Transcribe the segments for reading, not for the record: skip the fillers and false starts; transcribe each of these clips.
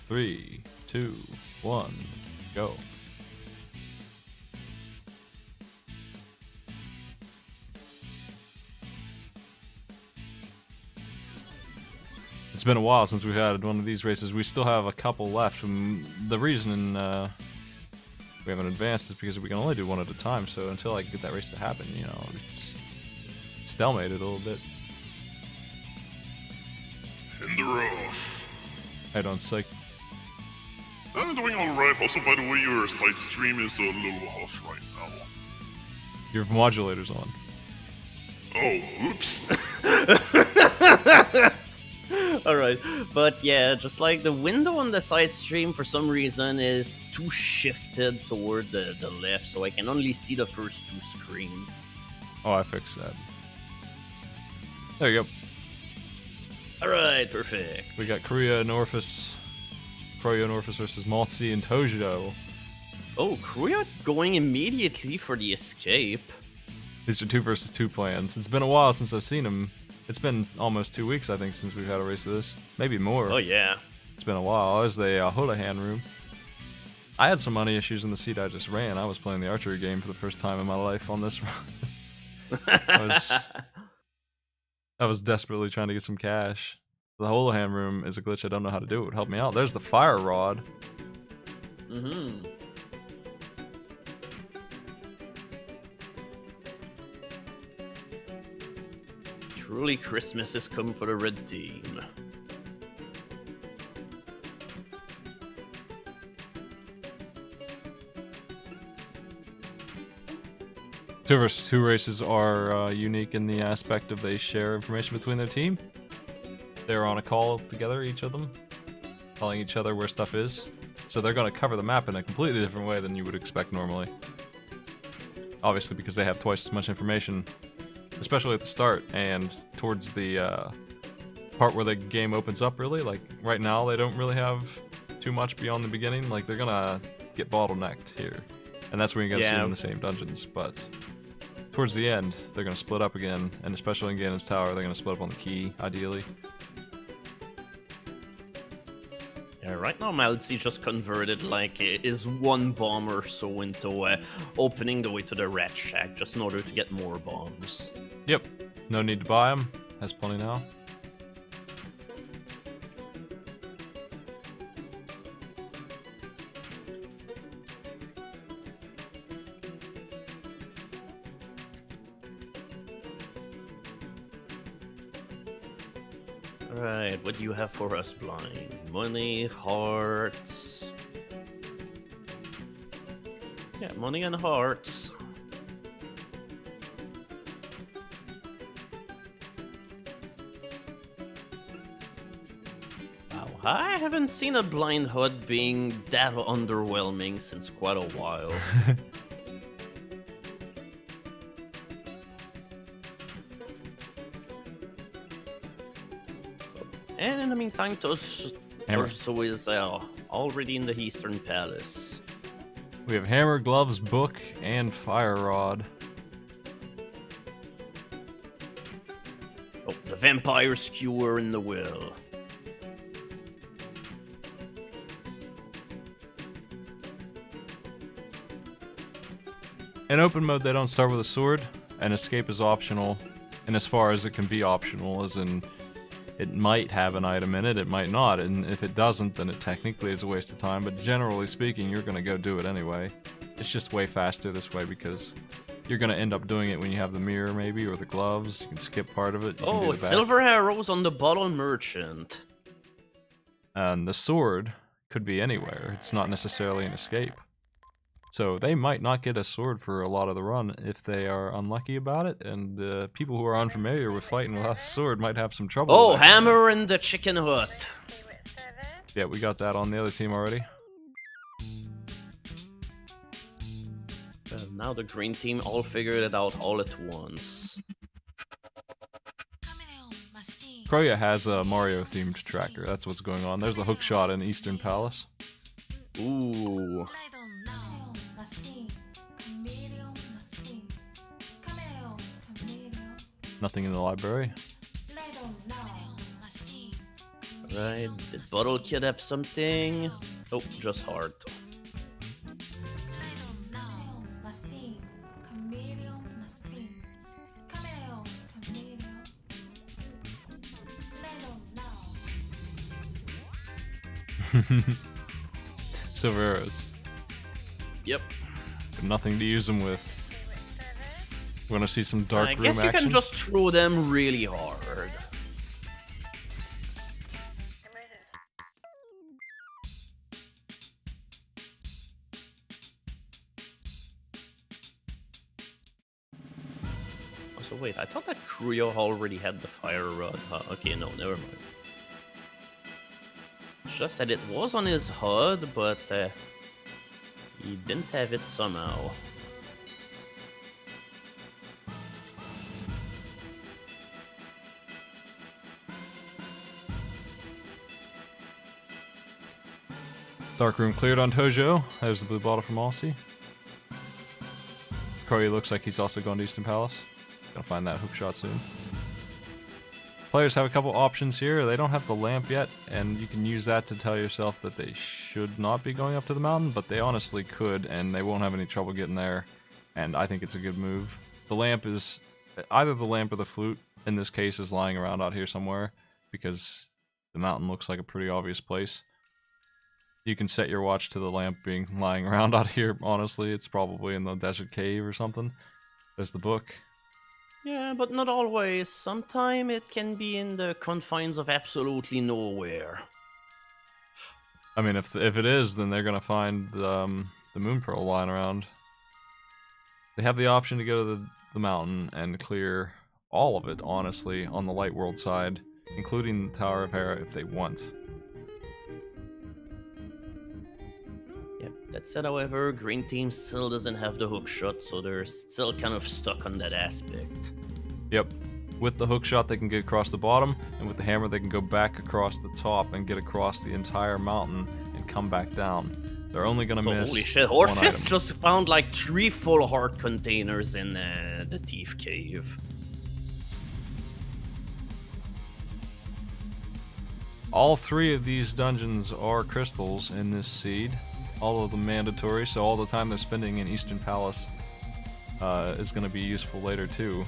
3, 2, 1, go. It's been a while since we've had one of these races. We still have a couple left. The reason we haven't advanced is because we can only do one at a time. So until I can get that race to happen, you know, it's stalemated a little bit. In the rough. I don't psych. I'm doing alright. Also, by the way, your side stream is a little off right now. Your modulator's on. Oh, oops. Alright, but yeah, just like the window on the side stream for some reason is too shifted toward the left, so I can only see the first two screens. Oh, I fixed that. There you go. Alright, perfect. We got Kroyo and Orphis versus Maltzy and Tojo. Oh, Kroyo going immediately for the escape. These are 2 versus 2 plans. It's been a while since I've seen them. It's been almost 2 weeks, I think, since we've had a race of this. Maybe more. Oh, yeah. It's been a while. I was the Houlihan room. I had some money issues in the seat I just ran. I was playing the archery game for the first time in my life on this run. I was desperately trying to get some cash. The Houlihan room is a glitch I don't know how to do. It would help me out. There's the fire rod. Mm-hmm. Truly, Christmas has come for the red team. Two versus 2 races are unique in the aspect of they share information between their team. They're on a call together, each of them, telling each other where stuff is. So they're going to cover the map in a completely different way than you would expect normally. Obviously, because they have twice as much information, especially at the start and towards the part where the game opens up, really. Like, right now, they don't really have too much beyond the beginning. Like, they're going to get bottlenecked here. And that's when you're going to see them in the same dungeons, but towards the end, they're going to split up again, and especially in Ganon's Tower, they're going to split up on the key, ideally. Yeah, right now Maltzy just converted like his one bomb or so into opening the way to the rat shack just in order to get more bombs. Yep, no need to buy them, has plenty now. Alright, what do you have for us, Blind? Money, hearts... Yeah, money and hearts. Wow, I haven't seen a blind HUD being that underwhelming since quite a while. And in the meantime, Torso is already in the Eastern Palace. We have Hammer, Gloves, Book, and Fire Rod. Oh, the Vampire Skewer in the Will. In open mode, they don't start with a sword, and escape is optional. And as far as it can be optional, as in it might have an item in it, it might not, and if it doesn't, then it technically is a waste of time, but generally speaking, you're gonna go do it anyway. It's just way faster this way because you're gonna end up doing it when you have the mirror, maybe, or the gloves. You can skip part of it. Oh, silver arrows on the bottle merchant. And the sword could be anywhere. It's not necessarily an escape. So they might not get a sword for a lot of the run if they are unlucky about it, and people who are unfamiliar with fighting without a sword might have some trouble. Oh, Hammer in the Chicken Hut. Yeah, we got that on the other team already. Now the green team all figured it out all at once. Kroyo has a Mario-themed tracker. That's what's going on. There's the hook shot in Eastern Palace. Ooh. Nothing in the library. Right, did Bottle Kid have something? Oh, just heart. Silver arrows. Yep. But nothing to use them with. Want to see some dark I room guess you action? can just throw them really hard. So wait, I thought that Creo already had the fire rod. Okay, no, never mind. It's just that it was on his HUD, but he didn't have it somehow. Dark room cleared on Tojo. There's the blue bottle from Aussie. Corey looks like he's also going to Eastern Palace. Gonna find that hook shot soon. Players have a couple options here. They don't have the lamp yet, and you can use that to tell yourself that they should not be going up to the mountain, but they honestly could, and they won't have any trouble getting there. And I think it's a good move. The lamp is either the lamp or the flute. In this case, is lying around out here somewhere because the mountain looks like a pretty obvious place. You can set your watch to the lamp being lying around out here. Honestly, it's probably in the desert cave or something. There's the book. Yeah, but not always. Sometimes it can be in the confines of absolutely nowhere. I mean, if it is, then they're gonna find the moon pearl lying around. They have the option to go to the mountain and clear all of it, honestly, on the Light World side, including the Tower of Hera if they want. Yep, that said, however, Green Team still doesn't have the hook shot, so they're still kind of stuck on that aspect. Yep. With the hook shot, they can get across the bottom, and with the hammer, they can go back across the top and get across the entire mountain and come back down. They're only gonna miss. Holy shit, one Orpheus item. just found like 3 full heart containers in the Thief Cave. All 3 of these dungeons are crystals in this seed. All of them mandatory, so all the time they're spending in Eastern Palace is going to be useful later too.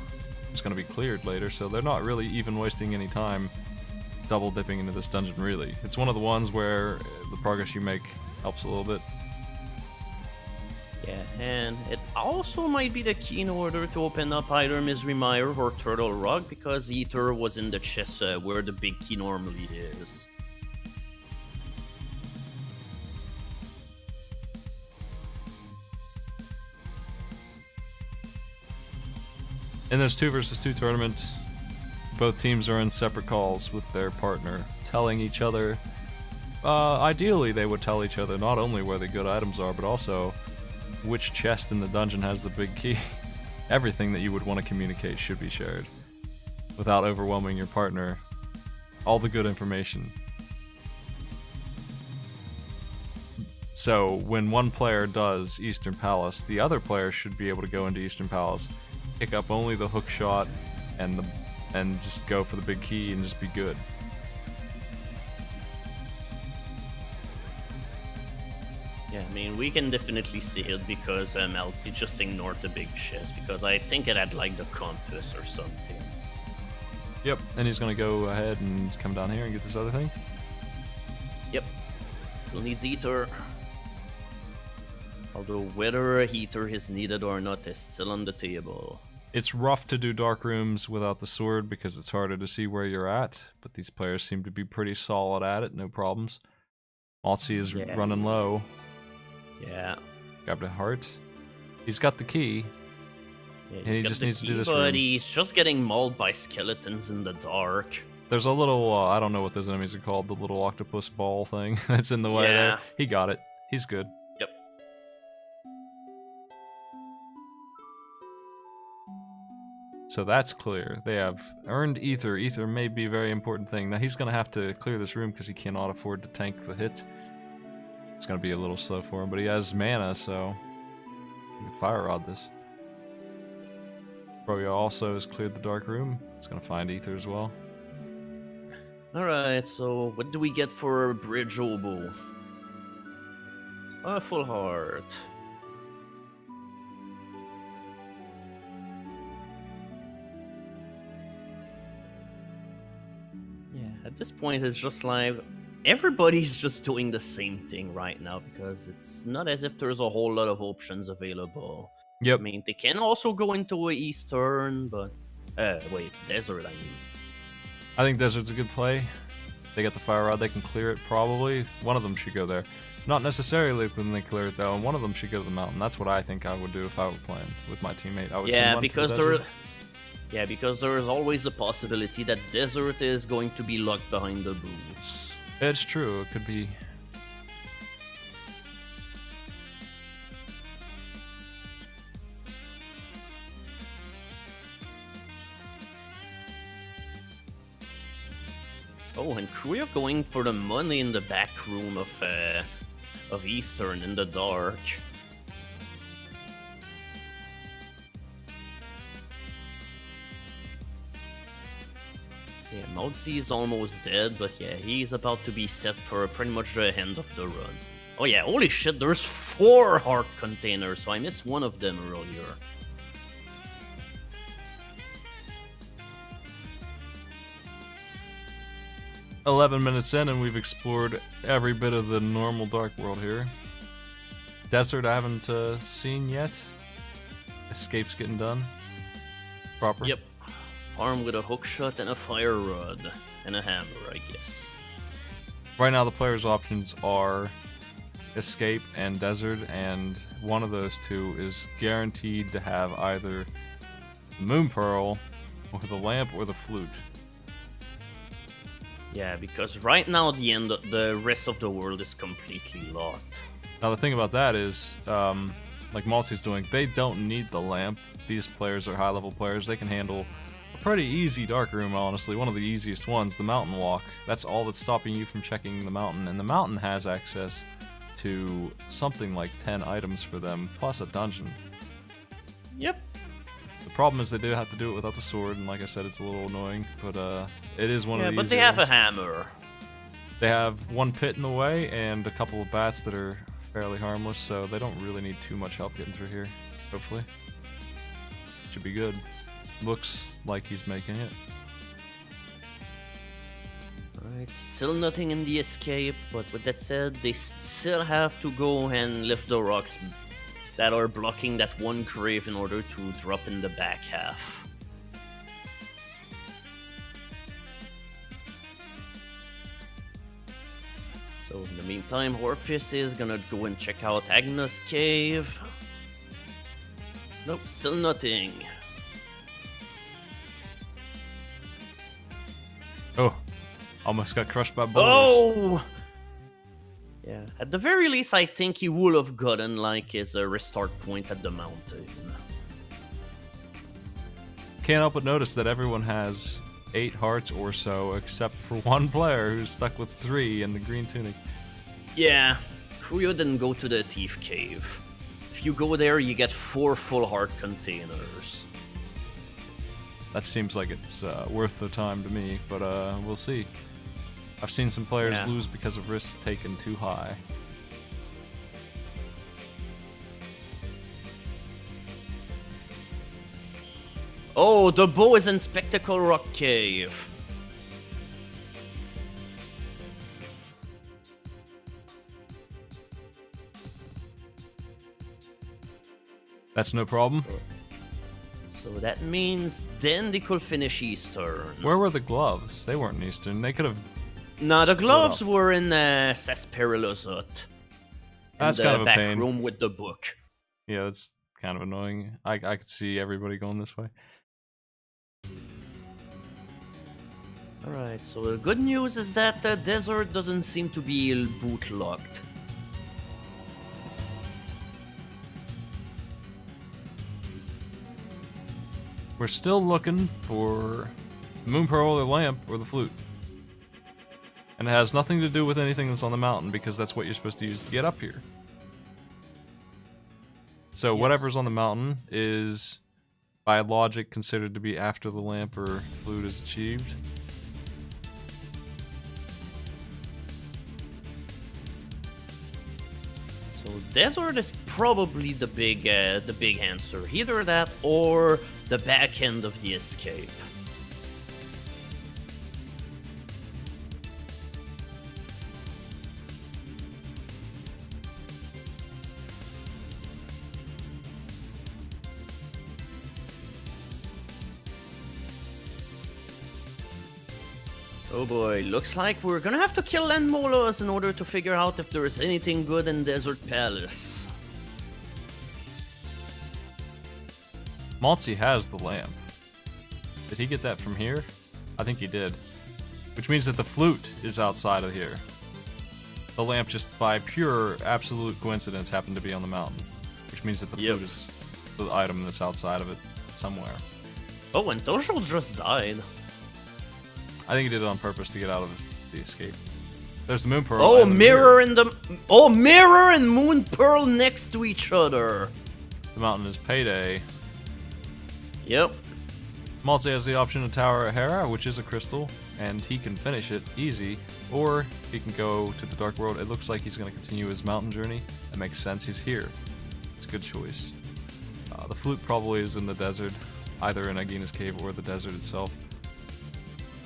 It's going to be cleared later, so they're not really even wasting any time double dipping into this dungeon, really. It's one of the ones where the progress you make helps a little bit. Yeah, and it also might be the key in order to open up either Misery Mire or Turtle Rock, because Ether was in the chest where the big key normally is. In this 2 versus 2 tournament, both teams are in separate calls with their partner, telling each other, ideally they would tell each other not only where the good items are, but also which chest in the dungeon has the big key. Everything that you would want to communicate should be shared, without overwhelming your partner. All the good information. So, when one player does Eastern Palace, the other player should be able to go into Eastern Palace, pick up only the hook shot and just go for the big key and just be good. Yeah, I mean, we can definitely see it because Elsie just ignored the big chest, because I think it had like the compass or something. Yep, and he's gonna go ahead and come down here and get this other thing. Yep, still needs Ether. Although whether a heater is needed or not is still on the table. It's rough to do dark rooms without the sword because it's harder to see where you're at, but these players seem to be pretty solid at it, no problems. Maltzy is running low. Yeah. Grabbed a heart. He's got the key. Yeah, And he got just the needs to key, do this but room. he's just getting mauled by skeletons in the dark. There's a little, I don't know what those enemies are called, the little octopus ball thing that's in the way there. Yeah. He got it. He's good. Yep. So that's clear. They have earned Ether. Ether may be a very important thing. Now he's going to have to clear this room because he cannot afford to tank the hit. It's going to be a little slow for him, but he has mana, so he can Fire Rod this. Froyo also has cleared the dark room. It's going to find Ether as well. Alright, so what do we get for Bridge Oboe? A full heart. Yeah, at this point, it's just like everybody's just doing the same thing right now because it's not as if there's a whole lot of options available. Yep. I mean, they can also go into a Eastern, but. Wait, Desert, I mean. I think Desert's a good play. They got the Fire Rod, they can clear it probably. One of them should go there. Not necessarily when they clear it though, and one of them should go to the mountain. That's what I think I would do if I were playing with my teammate. I would send one because to the desert. because there is always the possibility that Desert is going to be locked behind the boots. It's true, it could be. Oh, and Crew are going for the money in the back room of Eastern in the dark. Yeah, Moutzy is almost dead, but yeah, he's about to be set for pretty much the end of the run. Oh yeah, holy shit, there's 4 heart containers, so I missed one of them earlier. "11 minutes in and we've explored every bit of the normal Dark World here. Desert I haven't seen yet. Escape's getting done. Proper. Yep. Armed with a hookshot and a fire rod. And a hammer, I guess. Right now the player's options are Escape and Desert, and one of those two is guaranteed to have either the Moon Pearl, or the Lamp, or the Flute. Yeah, because right now the rest of the world is completely locked. Now the thing about that is, like Maltzy's doing, they don't need the Lamp. These players are high-level players. They can handle a pretty easy dark room, honestly. One of the easiest ones, the Mountain Walk. That's all that's stopping you from checking the mountain. And the mountain has access to something like 10 items for them, plus a dungeon. Yep. The problem is they do have to do it without the sword, and like I said, it's a little annoying, but it is one of the but easier they have ones. a hammer. They have one pit in the way and a couple of bats that are fairly harmless, so they don't really need too much help getting through here, hopefully. Should be good. Looks like he's making it. Alright, still nothing in the escape, but with that said, they still have to go and lift the rocks that are blocking that one grave in order to drop in the back half. So in the meantime, Orpheus is gonna go and check out Agnes' cave. Nope, still nothing. Oh, almost got crushed by boulders. Oh! Yeah, at the very least, I think he would have gotten like his restart point at the mountain. Can't help but notice that everyone has 8 hearts or so, except for one player who's stuck with 3 in the green tunic. Yeah, Kuyo didn't go to the Thief Cave. If you go there, you get 4 full heart containers. That seems like it's worth the time to me, but we'll see. I've seen some players lose because of risks taken too high. Oh, the bow is in Spectacle Rock Cave. That's no problem. So that means then they could finish Eastern. Where were the gloves? They weren't in Eastern. They could have. No, the split gloves up. were in Sarsaparilazut. That's in kind the of a back pain. room with the book. Yeah, that's kind of annoying. I could see everybody going this way. Alright, so the good news is that the desert doesn't seem to be boot locked. We're still looking for the Moon Pearl or Lamp or the Flute. And it has nothing to do with anything that's on the mountain, because that's what you're supposed to use to get up here. So whatever's on the mountain is, by logic, considered to be after the Lamp or Flute is achieved. So desert is probably the big answer. Either that or the back end of the escape. Oh boy, looks like we're gonna have to kill land molas in order to figure out if there is anything good in Desert Palace. Maltzy has the lamp. Did he get that from here? I think he did. Which means that the flute is outside of here. The lamp just by pure absolute coincidence happened to be on the mountain. Which means that the flute is the item that's outside of it somewhere. Oh, and Tojo just died. I think he did it on purpose to get out of the escape. There's the moon pearl. Oh, and the mirror and moon pearl next to each other. The mountain is payday. Yep. Maltzy has the option of Tower of Hera, which is a crystal, and he can finish it easy, or he can go to the Dark World. It looks like he's going to continue his mountain journey. That makes sense. He's here. It's a good choice. The flute probably is in the desert, either in Agina's cave or the desert itself.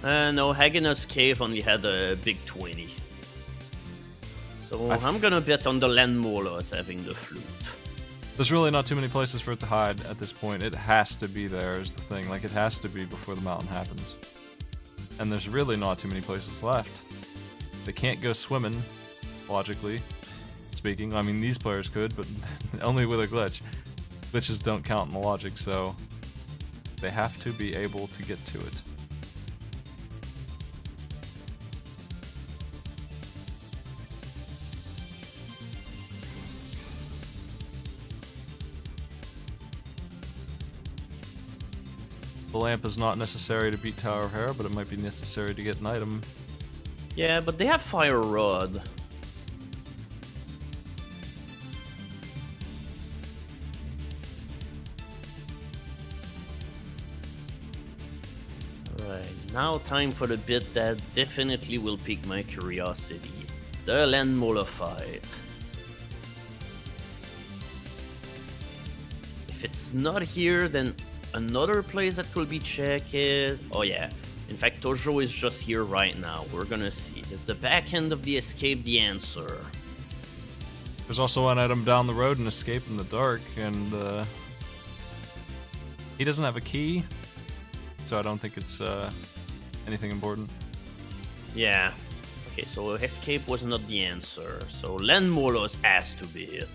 No, Hagina's cave only had a big 20. So I'm gonna bet on the land molas having the flute. There's really not too many places for it to hide at this point. It has to be there is the thing. Like, it has to be before the mountain happens. And there's really not too many places left. They can't go swimming, logically speaking. I mean, these players could, but only with a glitch. Glitches don't count in the logic, so they have to be able to get to it. The lamp is not necessary to beat Tower of Hera, but it might be necessary to get an item. Yeah, but they have Fire Rod. Alright, now time for the bit that definitely will pique my curiosity. The land mola fight. If it's not here, then another place that could be checked is... Oh yeah, in fact Tojo is just here right now. We're gonna see. Is the back end of the escape the answer? There's also an item down the road, an escape in the dark, and he doesn't have a key, so I don't think it's anything important. Yeah. Okay, so escape was not the answer. So land molas has to be it.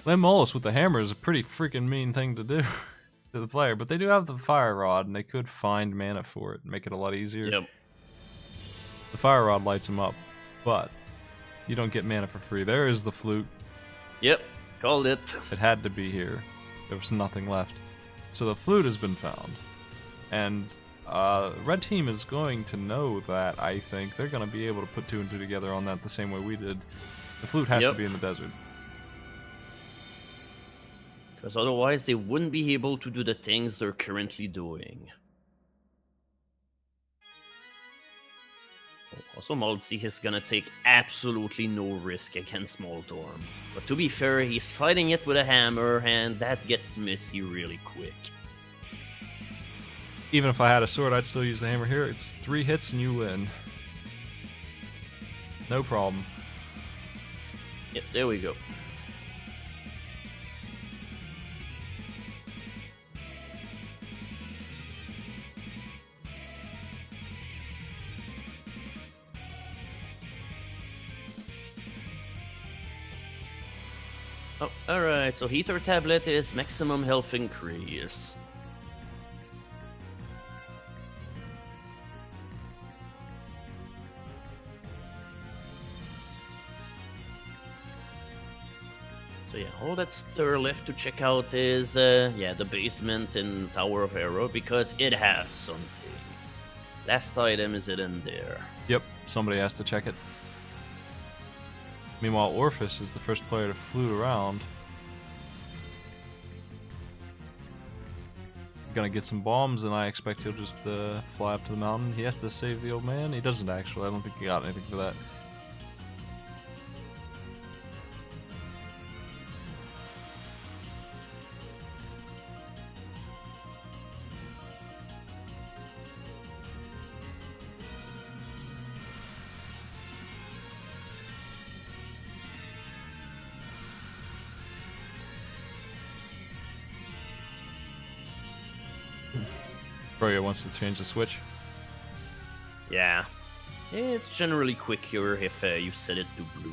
Land Molus with the hammer is a pretty freaking mean thing to do to the player, but they do have the fire rod, and they could find mana for it and make it a lot easier. Yep. The fire rod lights him up, but you don't get mana for free. There is the flute. Yep, called it. It had to be here. There was nothing left. So the flute has been found. And red team is going to know that, I think. They're going to be able to put two and two together on that the same way we did. The flute has to be in the desert. Because otherwise they wouldn't be able to do the things they're currently doing. Also, Maltzy is gonna take absolutely no risk against Moldorm. But to be fair, he's fighting it with a hammer, and that gets messy really quick. Even if I had a sword, I'd still use the hammer here. It's 3 hits and you win. No problem. Yep, there we go. Oh, alright, so heater tablet is maximum health increase. So yeah, all that's there left to check out is, yeah, the basement in Tower of Hera, because it has something. Last item is it in there. Yep, somebody has to check it. Meanwhile, Orpheus is the first player to flute around. gonna get some bombs, and I expect he'll just fly up to the mountain. He has to save the old man. He doesn't actually. I don't think he got anything for that. Froyo wants to change the switch. Yeah. It's generally quicker if you set it to blue.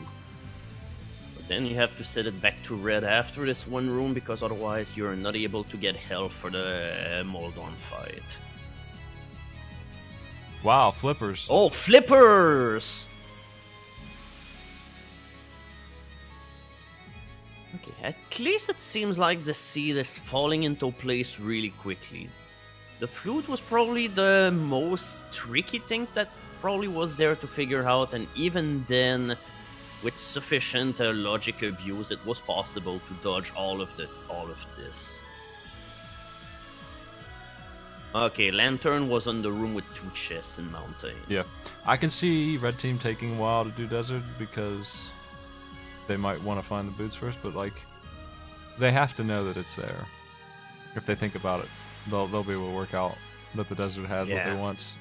But then you have to set it back to red after this one room, because otherwise you're not able to get health for the Moldon fight. Wow, flippers. Oh, flippers! Okay, at least it seems like the seed is falling into place really quickly. The flute was probably the most tricky thing that probably was there to figure out, and even then, with sufficient logic abuse, it was possible to dodge all of this. Okay, Lantern was on the room with 2 chests in Mountain. Yeah, I can see Red Team taking a while to do Desert because they might want to find the boots first, but like, they have to know that it's there. If they think about it, they'll be able to work out that the Desert has what they want.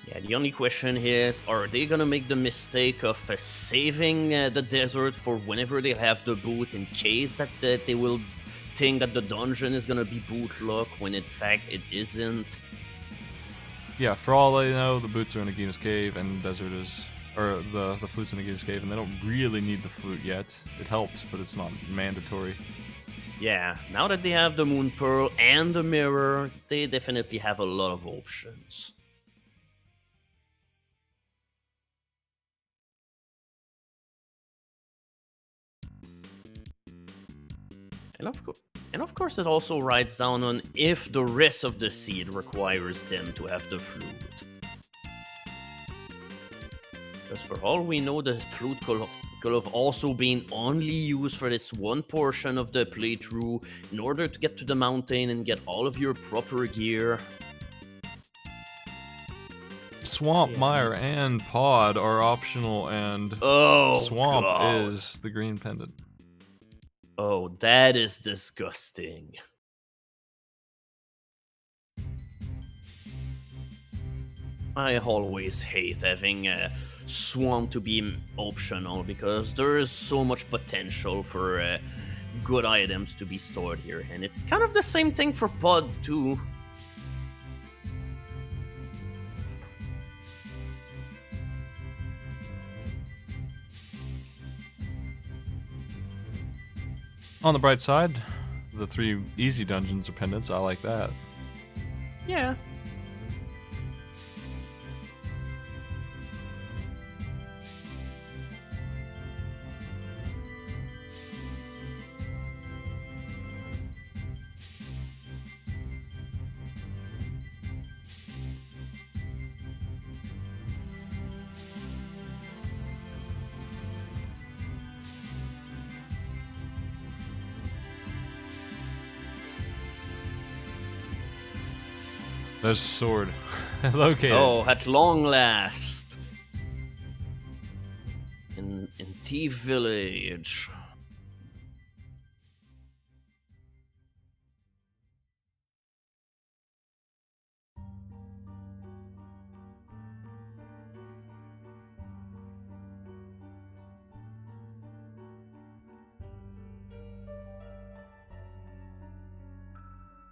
Yeah, the only question is, are they gonna make the mistake of saving the Desert for whenever they have the boot, in case that they will think that the dungeon is gonna be boot lock, when in fact it isn't? Yeah, for all they know, the boots are in Agina's cave, and Desert is, or the flute's in Agina's cave, and they don't really need the flute yet. It helps, but it's not mandatory. Yeah, now that they have the Moon Pearl and the Mirror, they definitely have a lot of options. And of course it also writes down on if the rest of the seed requires them to have the flute. Because for all we know, the flute could have also been only used for this one portion of the playthrough in order to get to the mountain and get all of your proper gear. Swamp, Mire, and Pod are optional, and Swamp is the green pendant. Oh, that is disgusting. I always hate having Swamp to be optional, because there is so much potential for good items to be stored here, and it's kind of the same thing for Pod too. On the bright side, the 3 easy dungeons are pendants. I like that. Yeah. There's a sword. Located. Oh, at long last. In T Village.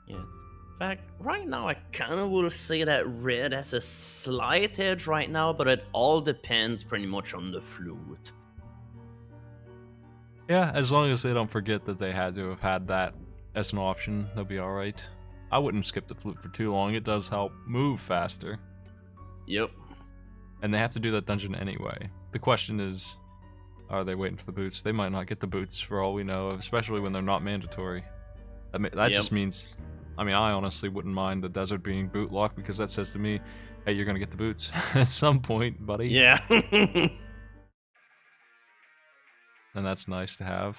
Yeah. In fact, right now I kind of will say that red has a slight edge right now, but it all depends pretty much on the flute. Yeah, as long as they don't forget that they had to have had that as an option, they'll be alright. I wouldn't skip the flute for too long. It does help move faster. Yep. And they have to do that dungeon anyway. The question is, are they waiting for the boots? They might not get the boots for all we know, especially when they're not mandatory. That just means... I mean, I honestly wouldn't mind the Desert being boot locked, because that says to me, hey, you're gonna get the boots at some point, buddy. Yeah. And that's nice to have.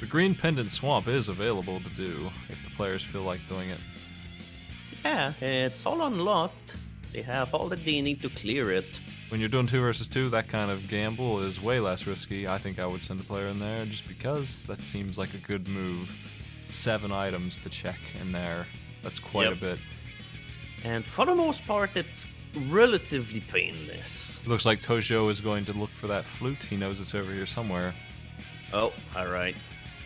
The Green Pendant Swamp is available to do if the players feel like doing it. Yeah, it's all unlocked. They have all that they need to clear it. When you're doing 2 versus 2, that kind of gamble is way less risky. I think I would send a player in there just because that seems like a good move. 7 items to check in there. That's quite a bit. And for the most part, it's relatively painless. It looks like Tojo is going to look for that flute. He knows it's over here somewhere. Oh, alright.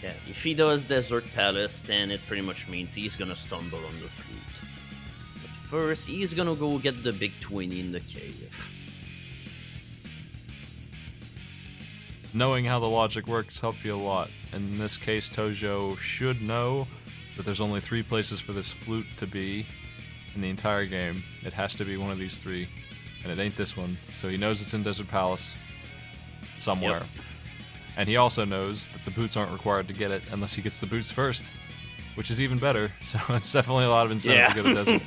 Yeah, if he does Desert Palace, then it pretty much means he's gonna stumble on the flute. But first, he's gonna go get the big 20 in the cave. Knowing how the logic works helps you a lot. In this case, Tojo should know that there's only 3 places for this flute to be in the entire game. It has to be one of these 3, and it ain't this one. So he knows it's in Desert Palace somewhere. Yep. And he also knows that the boots aren't required to get it unless he gets the boots first, which is even better. So it's definitely a lot of incentive to go to Desert.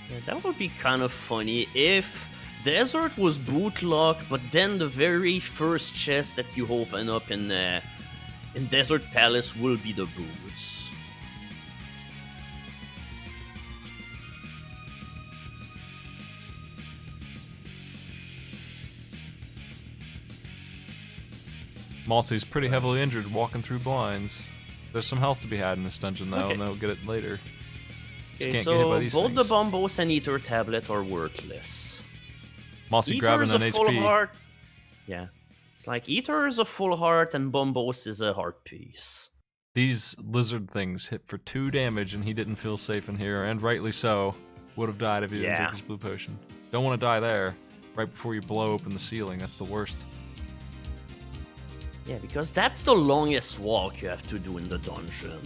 Yeah, that would be kind of funny if Desert was boot lock, but then the very first chest that you open up in Desert Palace will be the boots. Maltzy's pretty heavily injured walking through blinds. There's some health to be had in this dungeon though, Okay. and they'll get it later. Just Okay, can't get hit by so these both things. the Bombos and Ether Tablet are worthless. Maltzy grabbing Ether's an a full HP. heart. Yeah. It's like Ether is a full heart and Bombos is a heart piece. These lizard things hit for 2 damage, and he didn't feel safe in here, and rightly so. Would have died if he didn't Yeah. take his blue potion. Don't want to die there, right before you blow open the ceiling. That's the worst. Yeah, because that's the longest walk you have to do in the dungeon.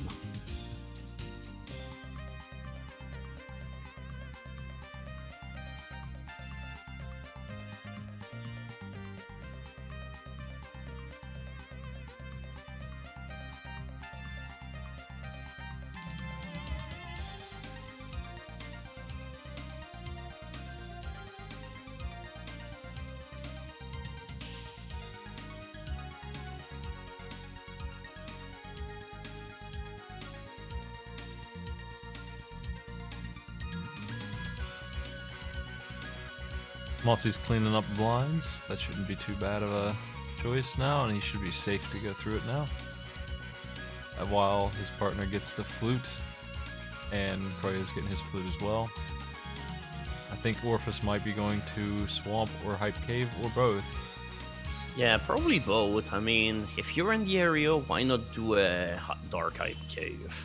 Maltzy's cleaning up the blinds. That shouldn't be too bad of a choice now, and he should be safe to go through it now. And while his partner gets the flute, and Kroya's getting his flute as well. I think Orphus might be going to Swamp or Hype Cave, or both. Yeah, probably both. I mean, if you're in the area, why not do a Dark Hype Cave?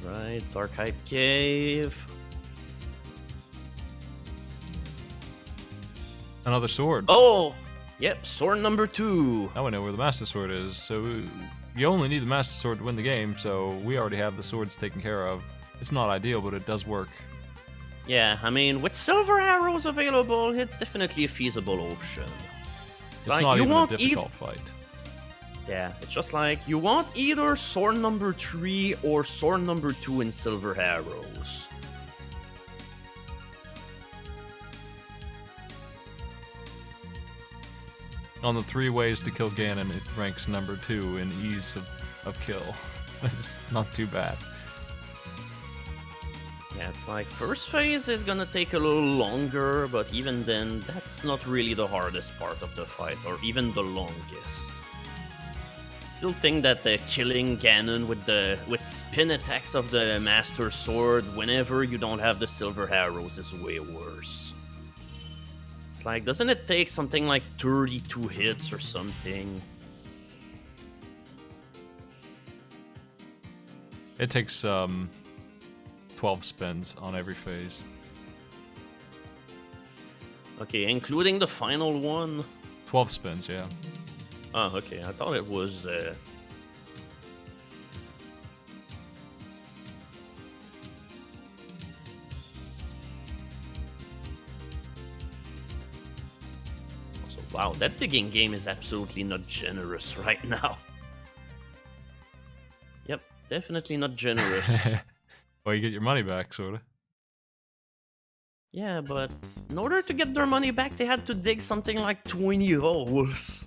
Right, Dark Hype Cave. Another sword. Oh! Yep, sword number 2. Now I know where the Master Sword is. So you only need the Master Sword to win the game, so we already have the swords taken care of. It's not ideal, but it does work. Yeah, I mean, with silver arrows available, it's definitely a feasible option. It's like, not you even a want difficult fight. Yeah, it's just like, you want either sword number 3 or sword number 2 in silver arrows. On the 3 ways to kill Ganon, it ranks number 2 in ease of kill. It's not too bad. Yeah, it's like, first phase is gonna take a little longer, but even then, that's not really the hardest part of the fight, or even the longest. Still think that killing Ganon with spin attacks of the Master Sword whenever you don't have the silver arrows is way worse. It's like, doesn't it take something like 32 hits or something? It takes 12 spins on every phase. Okay, including the final one? 12 spins, yeah. Oh, okay, I thought it was... Wow, that digging game is absolutely not generous right now. Yep, definitely not generous. Well, you get your money back, sorta. Yeah, but in order to get their money back, they had to dig something like 20 holes.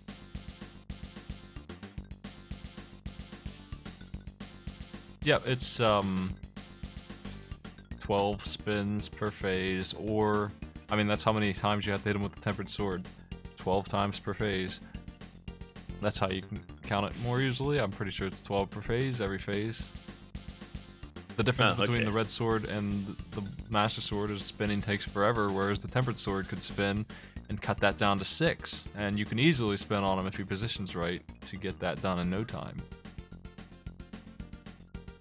Yep, it's 12 spins per phase, or I mean that's how many times you have to hit him with the tempered sword. 12 times per phase. That's how you can count it more easily. I'm pretty sure it's 12 per phase, every phase. The difference between the red sword and the master sword is spinning takes forever, whereas the tempered sword could spin and cut that down to 6. And you can easily spin on him if your position's right to get that done in no time.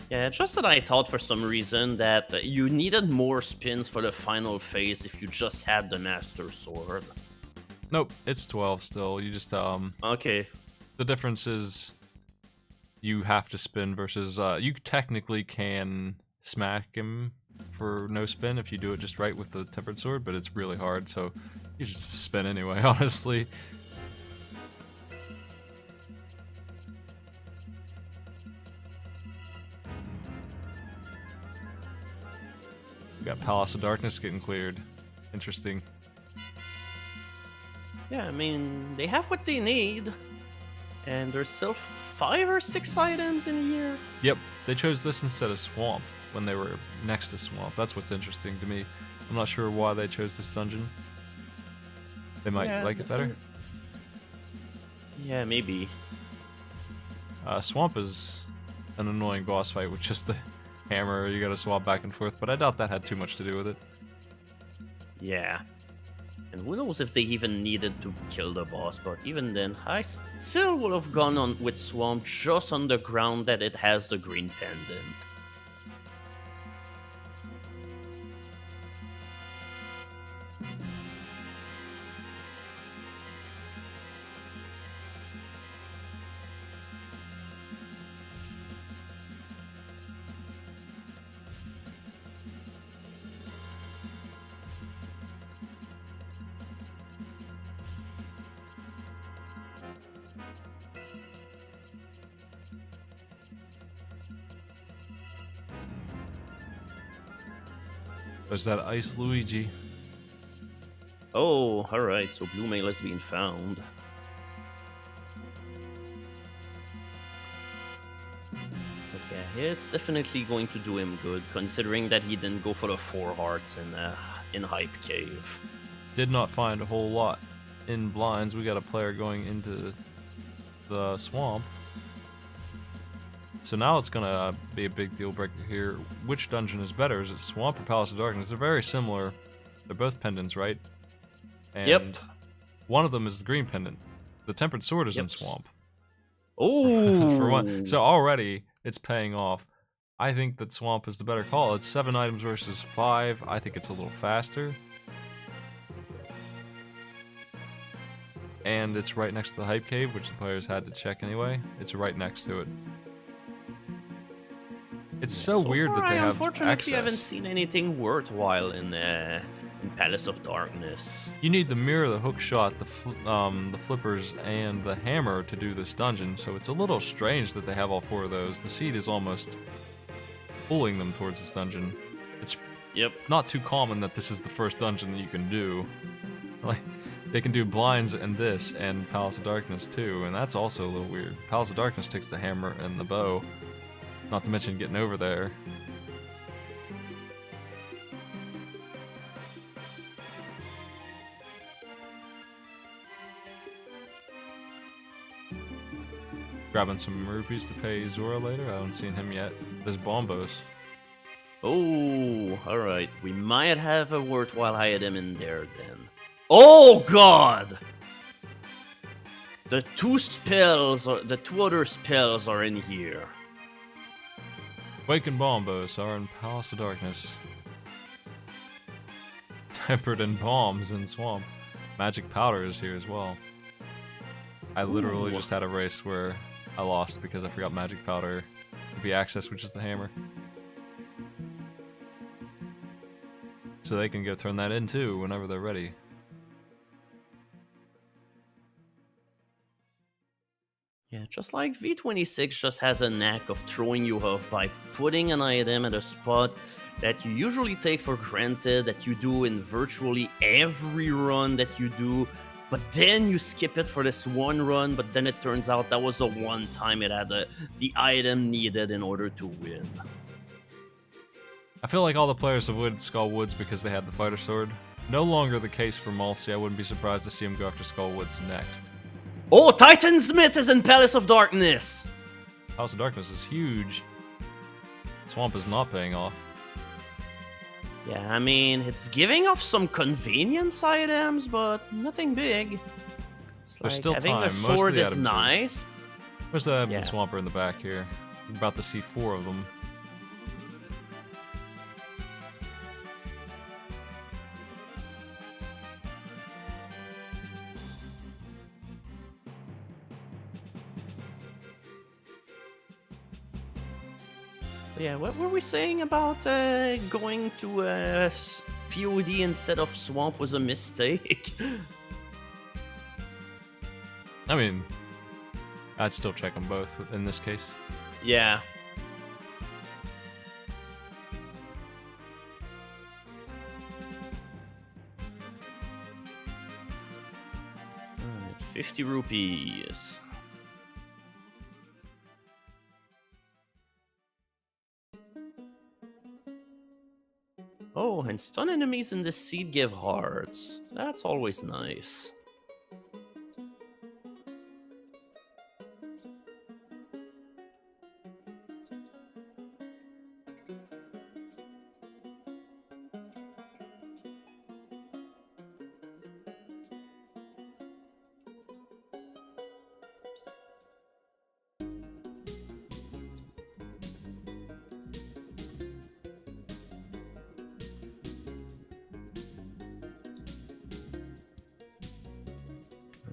Yeah, it's just that I thought for some reason that you needed more spins for the final phase if you just had the master sword. Nope, it's 12 still. You just Okay. the difference is you have to spin versus you technically can smack him for no spin if you do it just right with the tempered sword, but it's really hard, so you just spin anyway, honestly. We got Palace of Darkness getting cleared. Interesting. Yeah, I mean, they have what they need. And there's still 5 or 6 items in here. Yep, they chose this instead of Swamp when they were next to Swamp. That's what's interesting to me. I'm not sure why they chose this dungeon. They might like it better. Yeah, maybe. Swamp is an annoying boss fight with just the hammer. You gotta swap back and forth, but I doubt that had too much to do with it. Yeah. And who knows if they even needed to kill the boss, but even then, I still would have gone on with Swamp just on the ground that it has the green pendant. There's that Ice Luigi. Oh, alright, so Blue Mail has been found. But yeah, it's definitely going to do him good, considering that he didn't go for the 4 hearts in Hype Cave. Did not find a whole lot in blinds. We got a player going into the swamp. So now it's gonna be a big deal breaker here. Which dungeon is better? Is it Swamp or Palace of Darkness? They're very similar. They're both pendants, right? And Yep. one of them is the green pendant. The tempered sword is in Yep. Swamp. Oh! For one. So already it's paying off. I think that Swamp is the better call. It's 7 items versus 5. I think it's a little faster. And it's right next to the Hype Cave, which the players had to check anyway. It's right next to it. It's so weird far, that they I have unfortunately access. haven't seen anything worthwhile in Palace of Darkness. You need the mirror, the hook shot, the flippers, and the hammer to do this dungeon, so it's a little strange that they have all 4 of those. The seed is almost pulling them towards this dungeon. It's not too common that this is the first dungeon that you can do. Like, they can do blinds and this, and Palace of Darkness too, and that's also a little weird. Palace of Darkness takes the hammer and the bow, not to mention getting over there. Grabbing some rupees to pay Zora later. I haven't seen him yet. There's Bombos. Oh, alright. We might have a worthwhile item in there then. Oh god! The 2 other spells are in here. Wake and Bombos are in Palace of Darkness. Tempered and Bombs in Swamp. Magic Powder is here as well. I literally just had a race where I lost because I forgot Magic Powder to be accessed, which is the hammer. So they can go turn that in too whenever they're ready. Yeah, just like V26 just has a knack of throwing you off by putting an item at a spot that you usually take for granted, that you do in virtually every run that you do, but then you skip it for this one run, but then it turns out that was the one time it had the item needed in order to win. I feel like all the players avoided Skull Woods because they had the fighter sword. No longer the case for Malsey. I wouldn't be surprised to see him go after Skull Woods next. Oh, Titan Smith is in Palace of Darkness! House of Darkness is huge. Swamp is not paying off. Yeah, I mean, it's giving off some convenience items, but nothing big. It's There's like still having time. the Most of sword the is items are- nice. Where's the items Yeah. in Swamp are in the back here? You're about to see 4 of them. Yeah, what were we saying about going to POD instead of Swamp was a mistake? I mean, I'd still check them both in this case. Yeah. Alright, 50 rupees. Oh, and stun enemies in the seed give hearts. That's always nice.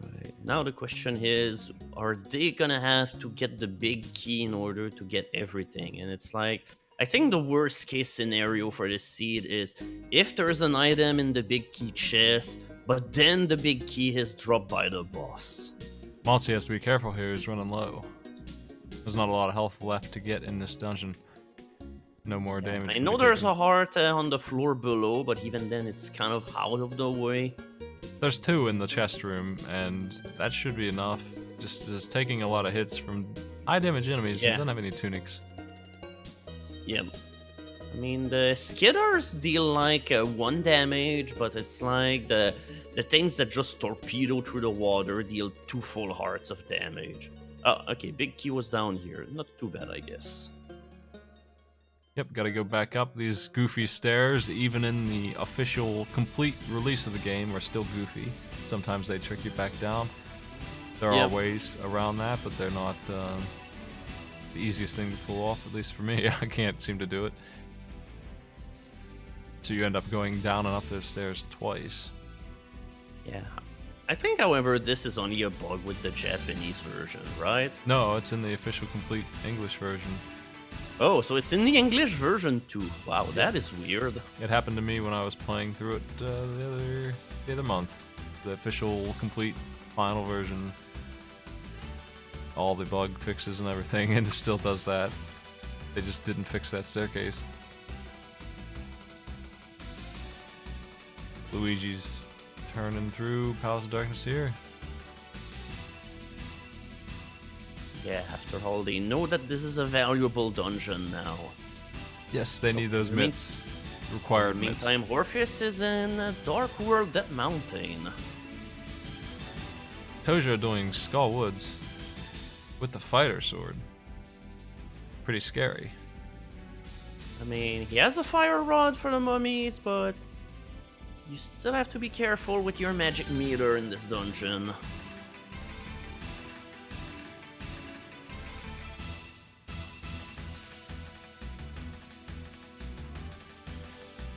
Right. Now the question is, are they gonna have to get the big key in order to get everything? And it's like, I think the worst case scenario for this seed is if there's an item in the big key chest, but then the big key is dropped by the boss. Malsey has to be careful here, he's running low. There's not a lot of health left to get in this dungeon. No more damage. I can know be there's taken. a heart on the floor below, but even then it's kind of out of the way. There's 2 in the chest room, and that should be enough. Just taking a lot of hits from high damage enemies. Yeah. He doesn't have any tunics. Yeah. I mean, the skidders deal like 1 damage, but it's like the things that just torpedo through the water deal 2 full hearts of damage. Oh, okay, big key was down here. Not too bad, I guess. Yep, gotta go back up these goofy stairs. Even in the official complete release of the game, are still goofy. Sometimes they trick you back down. There Yep. are ways around that, but they're not the easiest thing to pull off, at least for me. I can't seem to do it. So you end up going down and up those stairs twice. Yeah. I think, however, this is only a bug with the Japanese version, right? No, it's in the official complete English version. Oh, so it's in the English version too. Wow, that is weird. It happened to me when I was playing through it the other month. The official complete final version. All the bug fixes and everything, and it still does that. They just didn't fix that staircase. Luigi's turning through Palace of Darkness here. Yeah, after all, they know that this is a valuable dungeon now. Yes, they need those in the mean- mitts. Required In the mitts. meantime, Orpheus is in Dark World Dead Mountain. Tojo doing Skull Woods with the fighter sword. Pretty scary. I mean, he has a fire rod for the mummies, but you still have to be careful with your magic meter in this dungeon.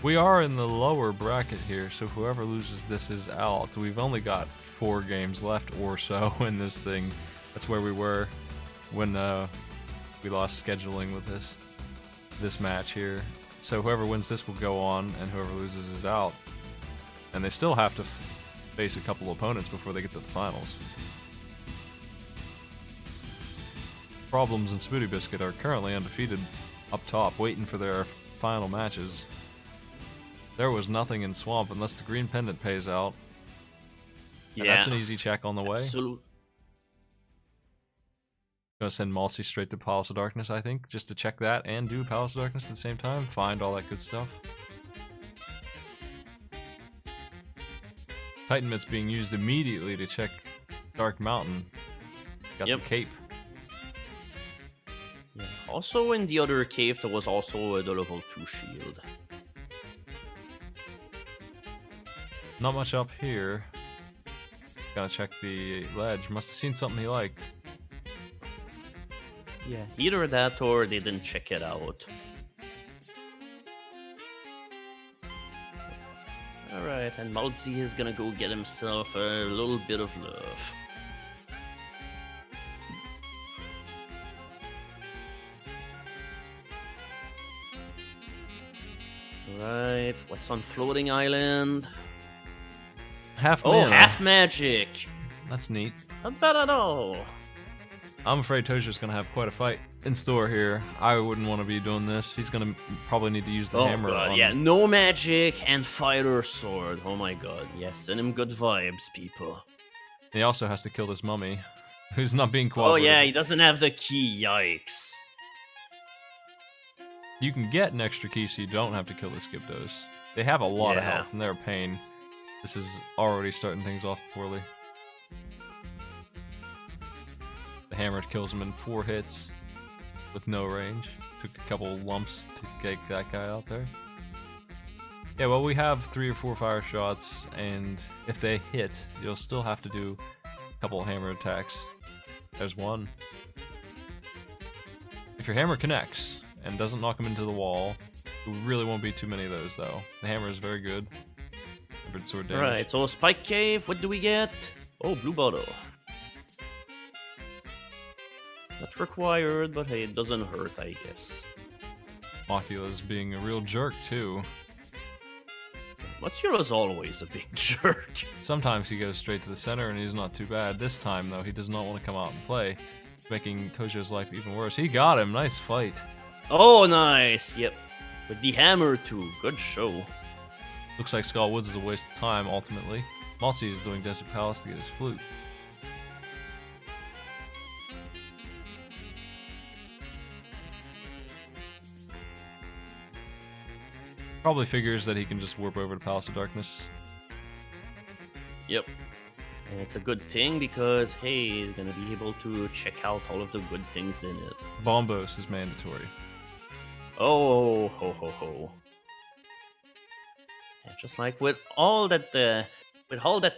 We are in the lower bracket here, so whoever loses this is out. We've only got 4 games left or so in this thing. That's where we were when we lost scheduling with this match here. So whoever wins this will go on, and whoever loses is out. And they still have to face a couple opponents before they get to the finals. Problems and Smoothie Biscuit are currently undefeated up top, waiting for their final matches. There was nothing in Swamp unless the green pendant pays out. And Yeah, that's an easy check on the way. absolute. Gonna send Malsey straight to Palace of Darkness, I think, just to check that and do Palace of Darkness at the same time. Find all that good stuff. Titan Mit's being used immediately to check Dark Mountain. Got Yep. the cape. Yeah. Also, in the other cave, there was also the level 2 shield. Not much up here. Gotta check the ledge. Must have seen something he liked. Yeah, either that or they didn't check it out. Alright, and Malzi is gonna go get himself a little bit of love. Right, what's on Floating Island? Half Oh, mana. half magic! That's neat. Not bad at all. I'm afraid Tojo's gonna have quite a fight in store here. I wouldn't want to be doing this. He's gonna probably need to use the Oh hammer. god, on yeah, no magic and fighter sword. Oh my god, yes, send him good vibes, people. He also has to kill this mummy, who's not being Oh cooperative. yeah, he doesn't have the key, yikes. You can get an extra key so you don't have to kill the Skiptos. They have a lot of Yeah. health and they're a pain. This is already starting things off poorly. The hammer kills him in 4 hits with no range. Took a couple lumps to get that guy out there. Yeah, well, we have 3 or 4 fire shots, and if they hit, you'll still have to do a couple hammer attacks. There's one. If your hammer connects and doesn't knock him into the wall, there really won't be too many of those, though. The hammer is very good. Hybrid sword damage. Alright, so Spike Cave, what do we get? Oh, blue bottle. Not required, but hey, it doesn't hurt, I guess. Mothula's being a real jerk, too. Matsura's always a big jerk. Sometimes he goes straight to the center and he's not too bad. This time, though, he does not want to come out and play, making Tojo's life even worse. He got him. Nice fight. Oh, nice. Yep. With the hammer, too. Good show. Looks like Skull Woods is a waste of time, ultimately. Malsey is doing Desert Palace to get his flute. Probably figures that he can just warp over to Palace of Darkness. Yep. And it's a good thing because, hey, he's gonna be able to check out all of the good things in it. Bombos is mandatory. Oh, ho, ho, ho. Yeah, just like with all that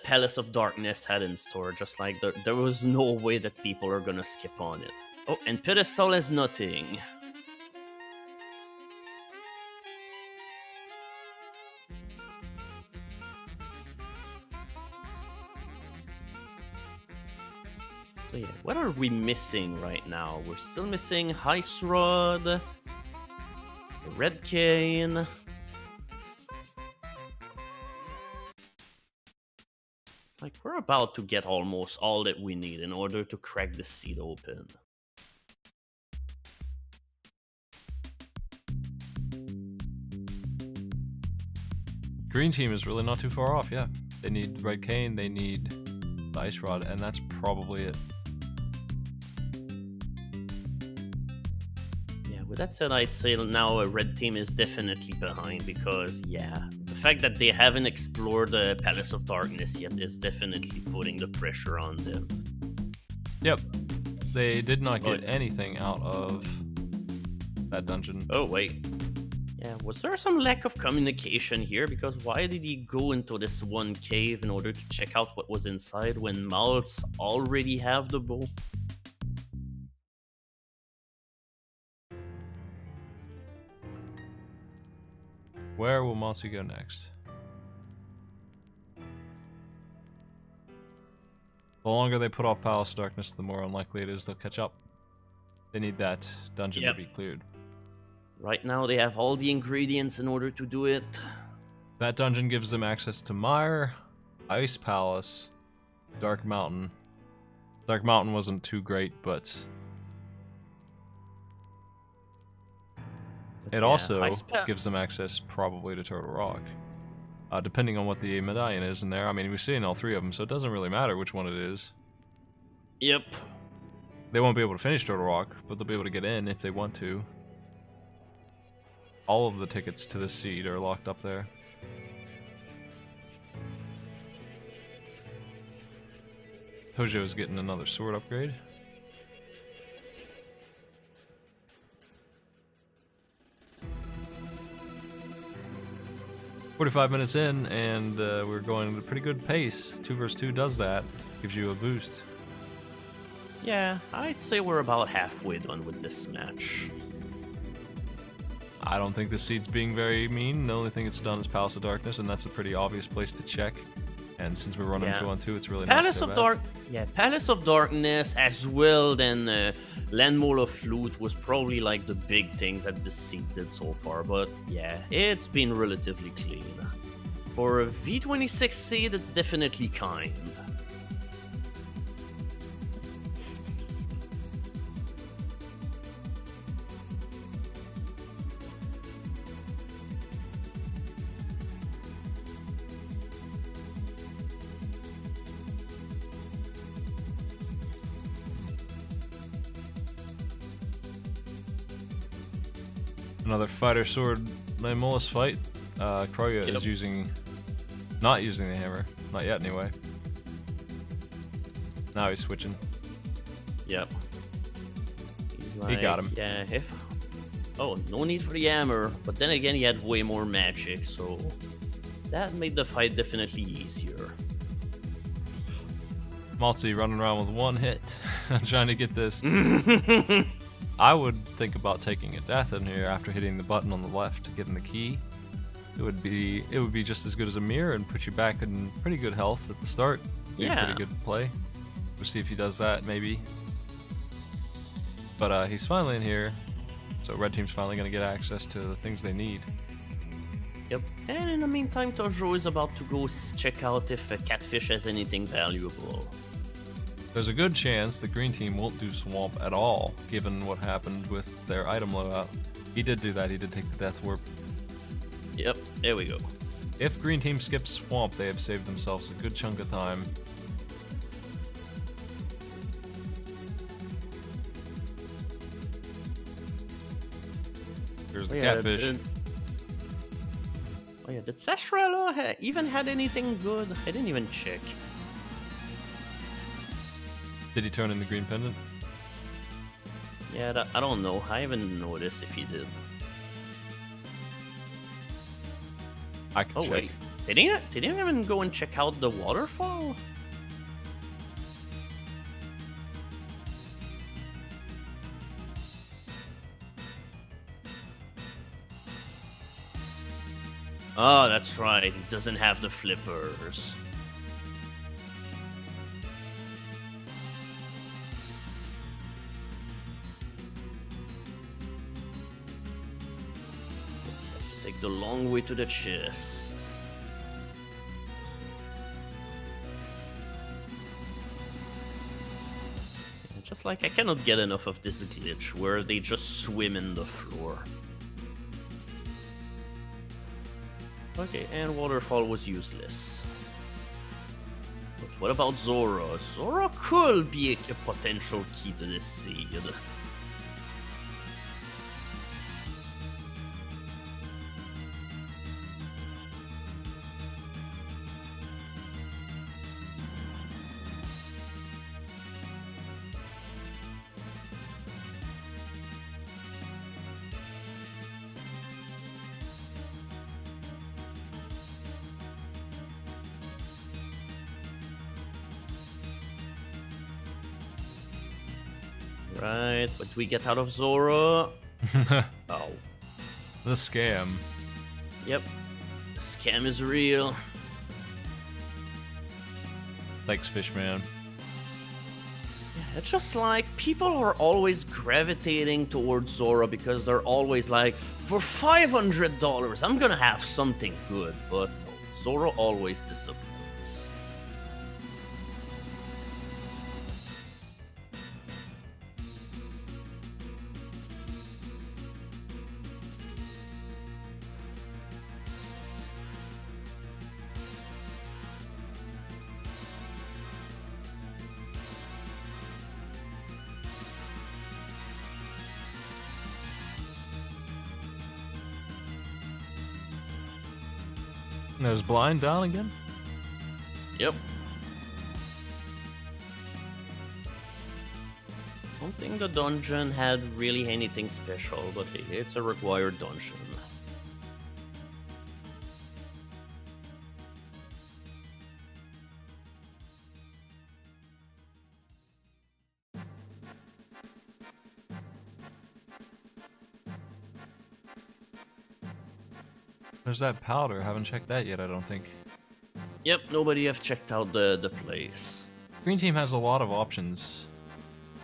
Palace of Darkness had in store, just like there was no way that people are gonna skip on it. Oh, and Pedestal has nothing. So yeah, what are we missing right now? We're still missing Heist Rod, the Red Cane. Like, we're about to get almost all that we need in order to crack the seed open. Green team is really not too far off, yeah. They need Red Cane, they need the Ice Rod, and that's probably it. Yeah, with that said, I'd say now a red team is definitely behind because, yeah, the fact that they haven't explored the Palace of Darkness yet is definitely putting the pressure on them. Yep. They did not get Right. anything out of that dungeon. Oh, wait. Yeah, was there some lack of communication here? Because why did he go into this one cave in order to check out what was inside when Maltz already have the bow? Where will Matsu go next? The longer they put off Palace of Darkness, the more unlikely it is they'll catch up. They need that dungeon Yep. to be cleared. Right now they have all the ingredients in order to do it. That dungeon gives them access to Mire, Ice Palace, Dark Mountain. Dark Mountain wasn't too great, but It Yeah, also I spent. gives them access probably to Turtle Rock. Depending on what the medallion is in there. I mean, we've seen all 3 of them, so it doesn't really matter which one it is. Yep. They won't be able to finish Turtle Rock, but they'll be able to get in if they want to. All of the tickets to this seed are locked up there. Tojo's getting another sword upgrade. "45 minutes in, and we're going at a pretty good pace. 2 versus 2 does that. Gives you a boost. Yeah, I'd say we're about halfway done with this match. I don't think this seed's being very mean. The only thing it's done is Palace of Darkness, and that's a pretty obvious place to check. And since we're running Yeah. 2-on-2, it's really Palace not of so bad. Palace of Darkness as well. Then Landmole of Flute was probably like the big things that the seed did so far. But yeah, it's been relatively clean. For a V26 seed, it's definitely kind. Another fighter sword Lamolus fight. Kroya Yep. is not using the hammer. Not yet, anyway. Now he's switching. Yep. He's He got him. Yeah, Oh, no need for the hammer. But then again, he had way more magic, so that made the fight definitely easier. Maltzy running around with 1 hit, trying to get this. I would think about taking a death in here after hitting the button on the left, getting the key. It would be just as good as a mirror and put you back in pretty good health at the start. Be a Yeah. pretty good play. We'll see if he does that, maybe. But he's finally in here, so red team's finally going to get access to the things they need. Yep. And in the meantime, Tojo is about to go check out if Catfish has anything valuable. There's a good chance the green team won't do Swamp at all, given what happened with their item loadout. He did do that, he did take the Death Warp. Yep, there we go. If green team skips Swamp, they have saved themselves a good chunk of time. There's the Catfish. Did Sashrella even had anything good? I didn't even check. Did he turn in the green pendant? Yeah, I don't know. I haven't noticed if he did. I can Oh check. wait, did he even go and check out the waterfall? Oh, that's right. He doesn't have the flippers. Take the long way to the chest. Just like I cannot get enough of this glitch where they just swim in the floor. Okay, and waterfall was useless. But what about Zora? Zora could be a potential key to this seed. Right, what do we get out of Zora? Oh, The scam. yep. Scam is real. Thanks, Fishman. It's just like people are always gravitating towards Zora because they're always like, for $500, I'm gonna have something good. But no, Zora always disappoints. There's blind down again? Yep. Don't think the dungeon had really anything special, but it's a required dungeon. There's that powder. Haven't checked that yet, I don't think. Yep, nobody have checked out the place. Green team has a lot of options.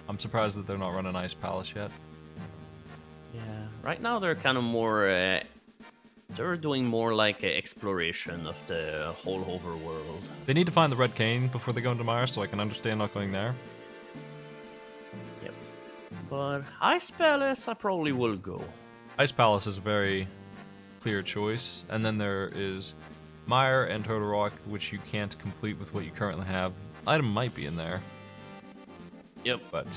I'm surprised that they're not running Ice Palace yet. Yeah, right now they're kind of more... they're doing more like exploration of the whole overworld. They need to find the Red Cane before they go into Mire, so I can understand not going there. Yep. But Ice Palace, I probably will go. Ice Palace is a very clear choice, and then there is Mire and Total Rock, which you can't complete with what you currently have. Item might be in there. Yep. But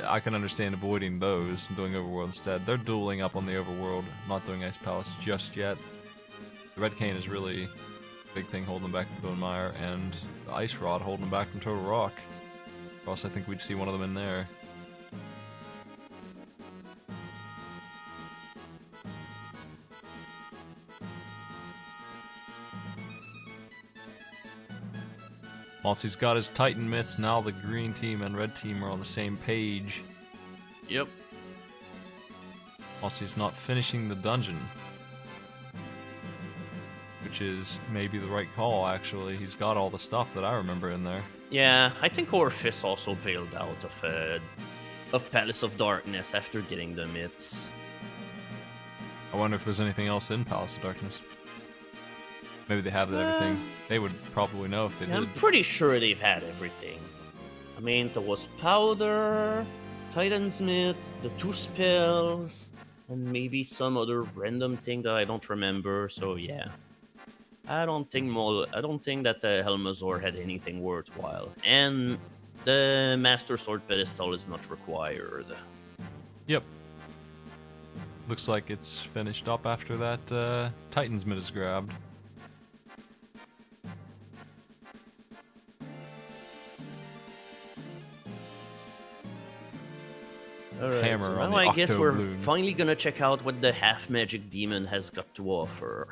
I can understand avoiding those and doing Overworld instead. They're dueling up on the Overworld, not doing Ice Palace just yet. The Red Cane is really a big thing holding them back from doing Mire, and the Ice Rod holding them back from Total Rock. Or else I think we'd see one of them in there. Once he's got his Titan mitts, now the green team and red team are on the same page. Yep. Once he's not finishing the dungeon. Which is maybe the right call, actually. He's got all the stuff that I remember in there. Yeah, I think Orphis also bailed out of Palace of Darkness after getting the mitts. I wonder if there's anything else in Palace of Darkness. Maybe they have everything. They would probably know if they did. I'm pretty sure they've had everything. I mean, there was Powder, Titan's Myth, the 2 spells, and maybe some other random thing that I don't remember, so yeah. I don't think that the Helmazor had anything worthwhile. And the Master Sword pedestal is not required. Yep. Looks like it's finished up after that Titan's Myth is grabbed. Alright, Hammer so on now the I guess we're Octobloon. finally gonna check out what the half-magic demon has got to offer.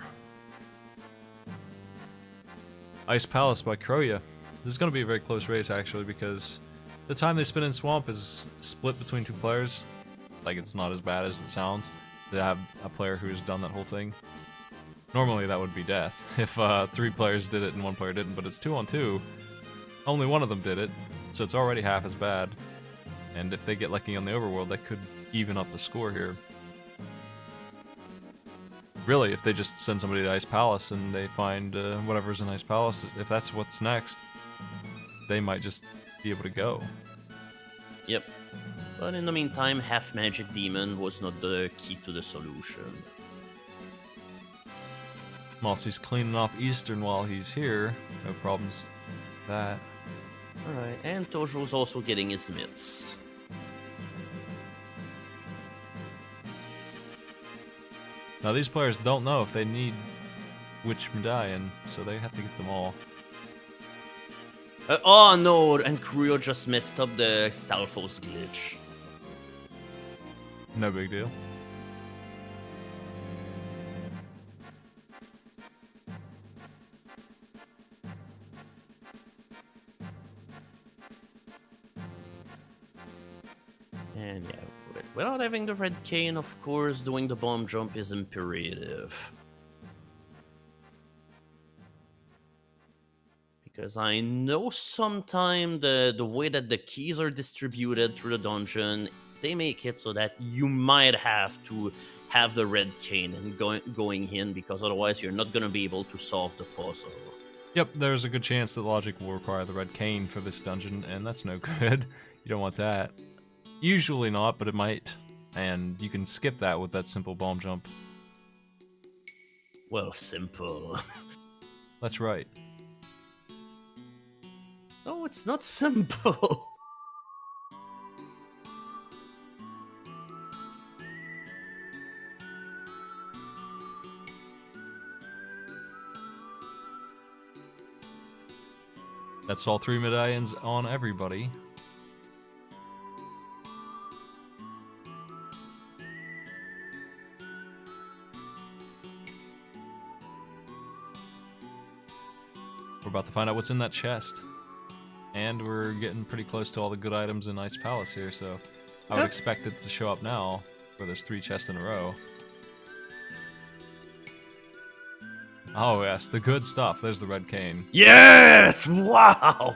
Ice Palace by Kroya. This is going to be a very close race, actually, because the time they spend in Swamp is split between 2 players. Like, it's not as bad as it sounds. They have a player who's done that whole thing. Normally, that would be death if 3 players did it and 1 player didn't, but it's 2 on 2. Only one of them did it, so it's already half as bad. And if they get lucky on the Overworld, that could even up the score here. Really, if they just send somebody to Ice Palace and they find whatever's in Ice Palace, if that's what's next, they might just be able to go. Yep. But in the meantime, half-magic demon was not the key to the solution. Mossy's cleaning off Eastern while he's here. No problems with that. Alright, and Tojo's also getting his mitts. Now these players don't know if they need which medallion, so they have to get them all. Oh no, and Kurio just messed up the Stalfos glitch. No big deal. And yeah, without having the red cane, of course, doing the bomb jump is imperative. Because I know sometime the way that the keys are distributed through the dungeon, they make it so that you might have to have the red cane and going in, because otherwise you're not going to be able to solve the puzzle. Yep, there's a good chance that Logic will require the red cane for this dungeon, and that's no good. You don't want that. Usually not, but it might. And you can skip that with that simple bomb jump. Well, simple. That's right. No, it's not simple. That's all 3 medallions on everybody. We're about to find out what's in that chest. And we're getting pretty close to all the good items in Ice Palace here, so I would expect it to show up now, where there's 3 chests in a row. Oh yes, the good stuff. There's the red cane. Yes! Wow!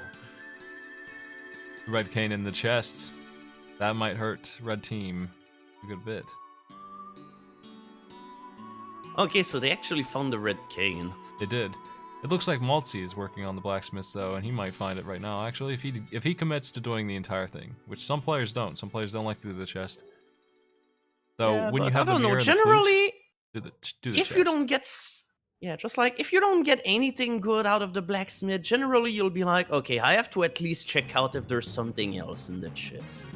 The red cane in the chest. That might hurt red team a good bit. Okay, so they actually found the red cane. They did. It looks like Maltzy is working on the blacksmith though, and he might find it right now. Actually, if he commits to doing the entire thing, which some players don't. Some players don't like to do the chest. So Yeah, when you but have I don't the know. mirror, and the Generally, flute, do the if chest. you don't get, yeah, just like if you don't get anything good out of the blacksmith, generally you'll be like, okay, I have to at least check out if there's something else in the chest.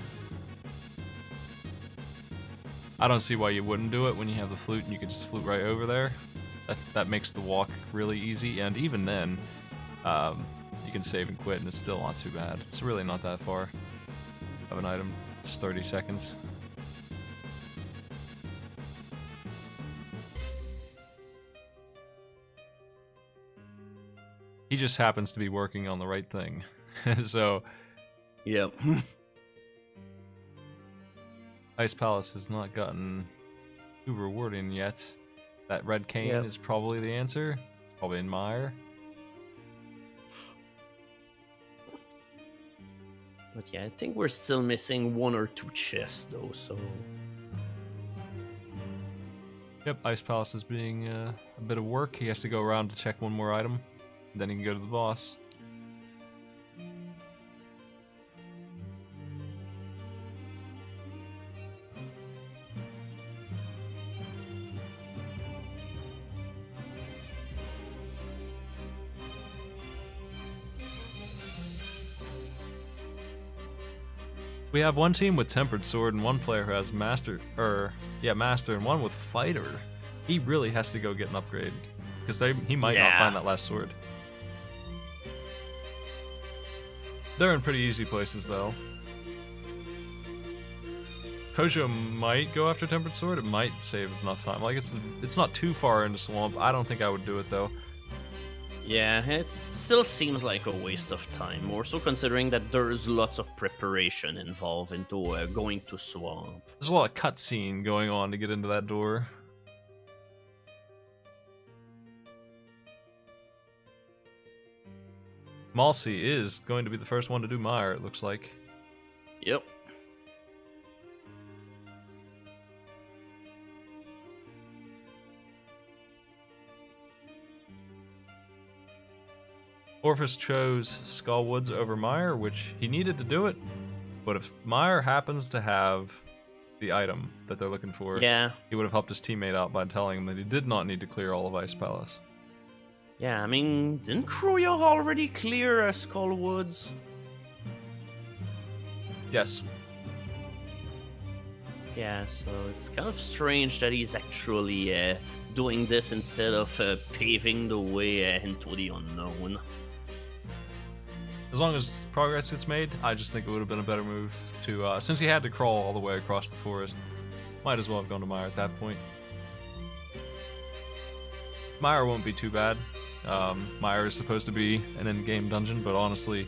I don't see why you wouldn't do it when you have the flute and you can just flute right over there. That makes the walk really easy, and even then, you can save and quit, and it's still not too bad. It's really not that far of an item. It's 30 seconds. He just happens to be working on the right thing. So, Yep. Ice Palace has not gotten too rewarding yet. That red cane Yep. is probably the answer. It's probably in Mire. But yeah, I think we're still missing 1 or 2 chests though, so... Yep, Ice Palace is being a bit of work. He has to go around to check one more item, and then he can go to the boss. We have one team with Tempered Sword and one player who has Master, Master, and one with Fighter. He really has to go get an upgrade, because he might not find that last sword. They're in pretty easy places, though. Tojo might go after Tempered Sword. It might save enough time. Like, it's not too far into Swamp. I don't think I would do it, though. Yeah, it still seems like a waste of time, more so considering that there's lots of preparation involved into going to Swamp. There's a lot of cutscene going on to get into that door. Maltzy is going to be the first one to do Mire, it looks like. Yep. Orpheus chose Skullwoods over Mire, which he needed to do it. But if Mire happens to have the item that they're looking for, he would have helped his teammate out by telling him that he did not need to clear all of Ice Palace. Yeah, I mean, didn't Kruya already clear Skullwoods? Yes. Yeah, so it's kind of strange that he's actually doing this instead of paving the way into the unknown. As long as progress gets made, I just think it would have been a better move to, since he had to crawl all the way across the forest, might as well have gone to Mire at that point. Mire won't be too bad. Mire is supposed to be an in-game dungeon, but honestly,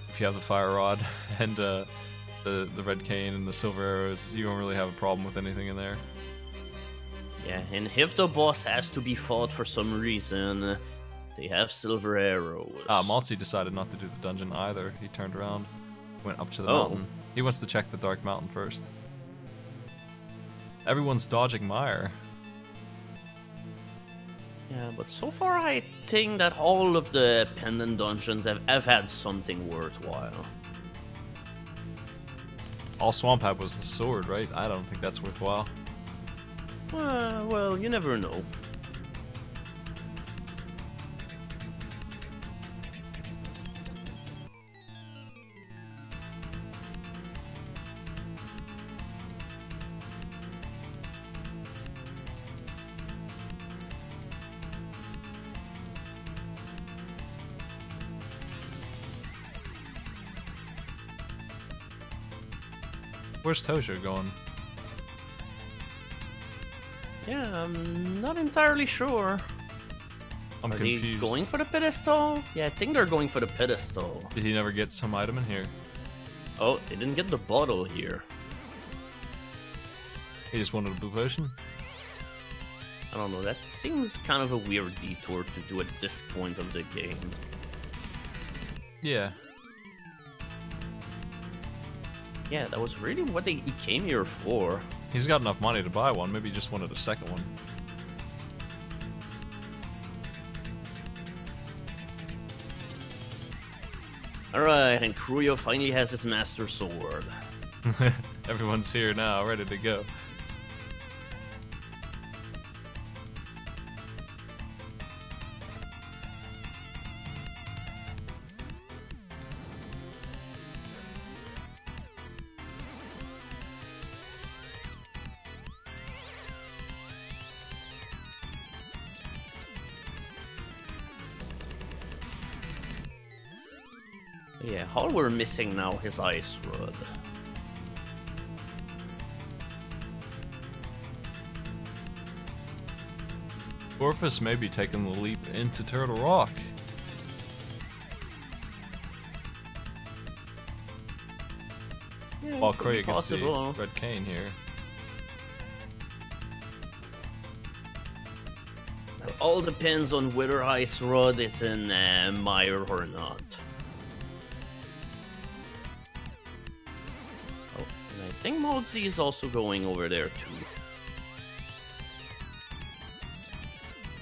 if you have the Fire Rod and the Red Cane and the Silver Arrows, you don't really have a problem with anything in there. Yeah, and if the boss has to be fought for some reason, they have Silver Arrows. Maltzy decided not to do the dungeon either. He turned around, went up to the mountain. He wants to check the Dark Mountain first. Everyone's dodging Mire. Yeah, but so far I think that all of the pendant dungeons have had something worthwhile. All Swamp had was the sword, right? I don't think that's worthwhile. Well, you never know. Where's Tojo going? Yeah, I'm not entirely sure. I'm Are confused. they going for the pedestal? Yeah, I think they're going for the pedestal. Did he never get some item in here? Oh, they didn't get the bottle here. He just wanted a blue potion? I don't know, that seems kind of a weird detour to do at this point of the game. Yeah. Yeah, that was really what he came here for. He's got enough money to buy one. Maybe he just wanted a second one. Alright, and Kruyo finally has his Master Sword. Everyone's here now, ready to go. Yeah, all we're missing now is Ice Rod. Orphus may be taking the leap into Turtle Rock. Yeah, While could be Kroya gets the possible. red cane here. It all depends on whether Ice Rod is in Mire or not. Oh, and I think Mozi is also going over there too.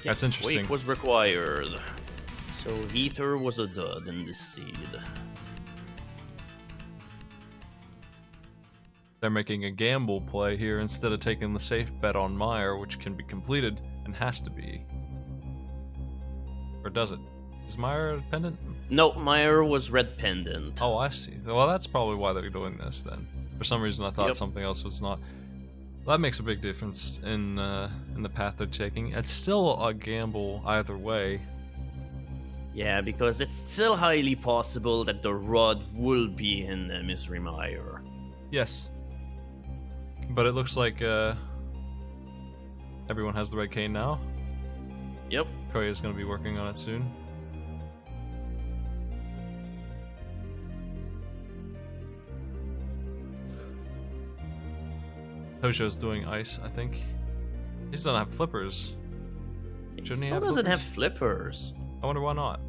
That's interesting. Wait was required. So Heater was a dud in this seed. They're making a gamble play here instead of taking the safe bet on Mire, which can be completed and has to be. Or does it? Is Mire a pendant? No, Mire was red pendant. Oh, I see. Well, that's probably why they're doing this then. For some reason, I thought Yep. something else was not. That makes a big difference in the path they're taking. It's still a gamble either way. Yeah, because it's still highly possible that the rod will be in Misery Mire. Yes. But it looks like everyone has the red cane now. Yep. Koya's going to be working on it soon. Tojo's doing ice, I think. He doesn't have flippers. Shouldn't he Still have doesn't have flippers? flippers. I wonder why not.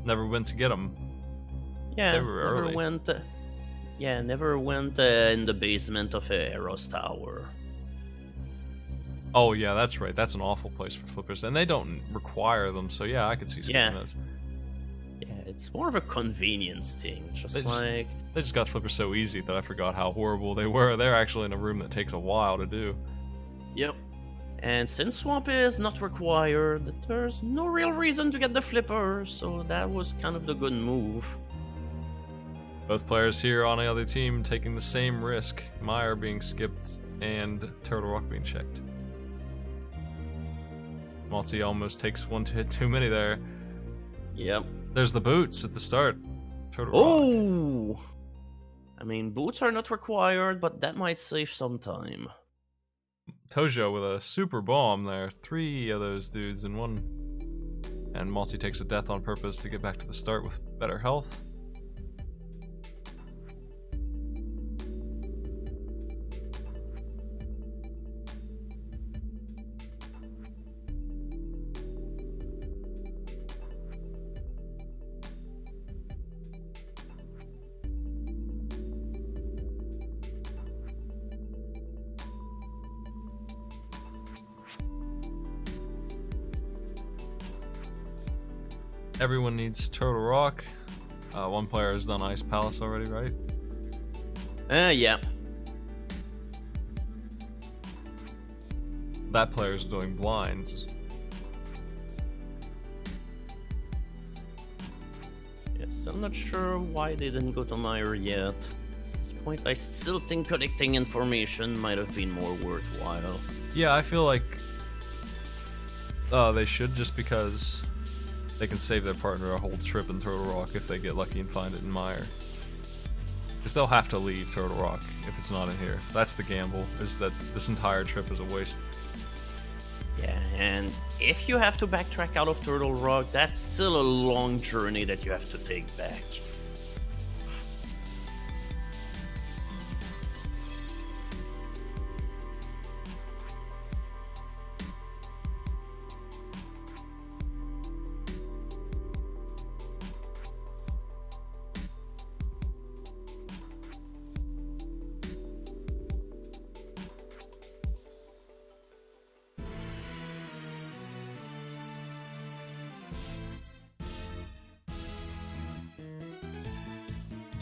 Never went to get them. Yeah, They were never early. went. Never went in the basement of Eros Tower. Oh yeah, that's right. That's an awful place for flippers, and they don't require them. So yeah, I could see skipping Yeah. those. Yeah, it's more of a convenience thing. Just They just- like They just got flippers so easy that I forgot how horrible they were. They're actually in a room that takes a while to do. yep. And since Swamp is not required, there's no real reason to get the flipper, so that was kind of the good move. Both players here on the other team taking the same risk. Mire being skipped and Turtle Rock being checked. Malty almost takes one to hit too many there. Yep. There's the boots at the start. Turtle Rock. Oh! I mean, boots are not required, but that might save some time. Tojo with a super bomb there. 3 of those dudes in one. And Malty takes a death on purpose to get back to the start with better health. Everyone needs Turtle Rock. One player has done Ice Palace already, right? Yeah. That player's doing blinds. Yes, I'm not sure why they didn't go to Mire yet. At this point, I still think collecting information might have been more worthwhile. Yeah, I feel like they should, just because they can save their partner a whole trip in Turtle Rock if they get lucky and find it in Mire. Because they'll have to leave Turtle Rock if it's not in here. That's the gamble, is that this entire trip is a waste. Yeah, and if you have to backtrack out of Turtle Rock, that's still a long journey that you have to take back.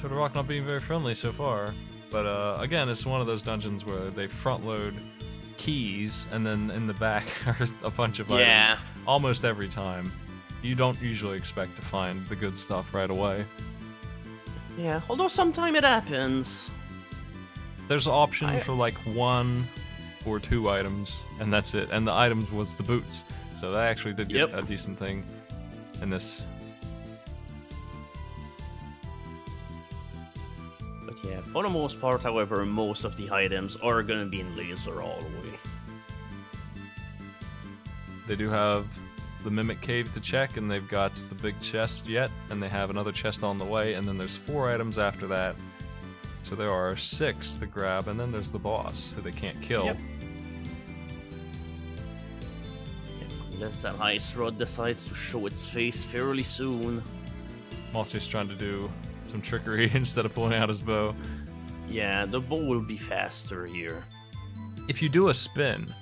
Turtle Rock not being very friendly so far. But again, it's one of those dungeons where they front load keys and then in the back are a bunch of items almost every time. You don't usually expect to find the good stuff right away. Yeah, although sometimes it happens. There's an option for like 1 or 2 items, and that's it. And the items was the boots. So that actually did get a decent thing in this. But yeah, for the most part, however, most of the items are gonna be in laser hallway. They do have the Mimic Cave to check, and they've got the big chest yet, and they have another chest on the way, and then there's 4 items after that. So there are 6 to grab, and then there's the boss, who they can't kill. Yep. Unless that ice rod decides to show its face fairly soon. Mossy's trying to do some trickery instead of pulling out his bow. Yeah, the bow will be faster here. If you do a spin,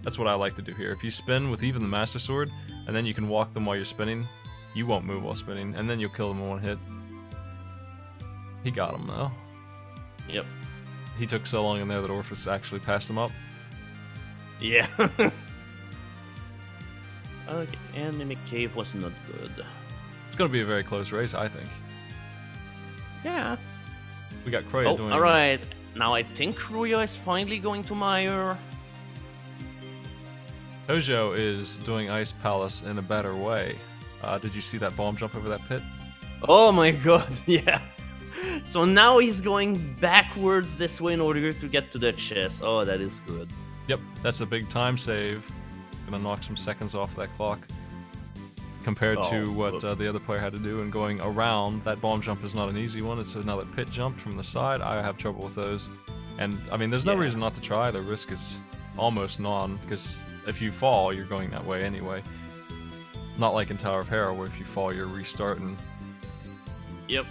that's what I like to do here. If you spin with even the Master Sword, and then you can walk them while you're spinning, you won't move while spinning, and then you'll kill them in 1 hit. He got him, though. Yep. He took so long in there that Orphis actually passed him up. Yeah. Okay, and Mimic Cave was not good. It's going to be a very close race, I think. Yeah. We got Kroya doing... alright. Now I think Kroya is finally going to Mire. Tojo is doing Ice Palace in a better way. Did you see that bomb jump over that pit? Oh my god, yeah. So now he's going backwards this way in order to get to the chest. Oh, that is good. Yep, that's a big time save. Gonna knock some seconds off that clock. Compared to what the other player had to do, and going around, that bomb jump is not an easy one. It's another pit jump from the side. I have trouble with those. And, I mean, there's no reason not to try. The risk is almost none, because if you fall, you're going that way anyway. Not like in Tower of Hera, where if you fall, you're restarting. Yep.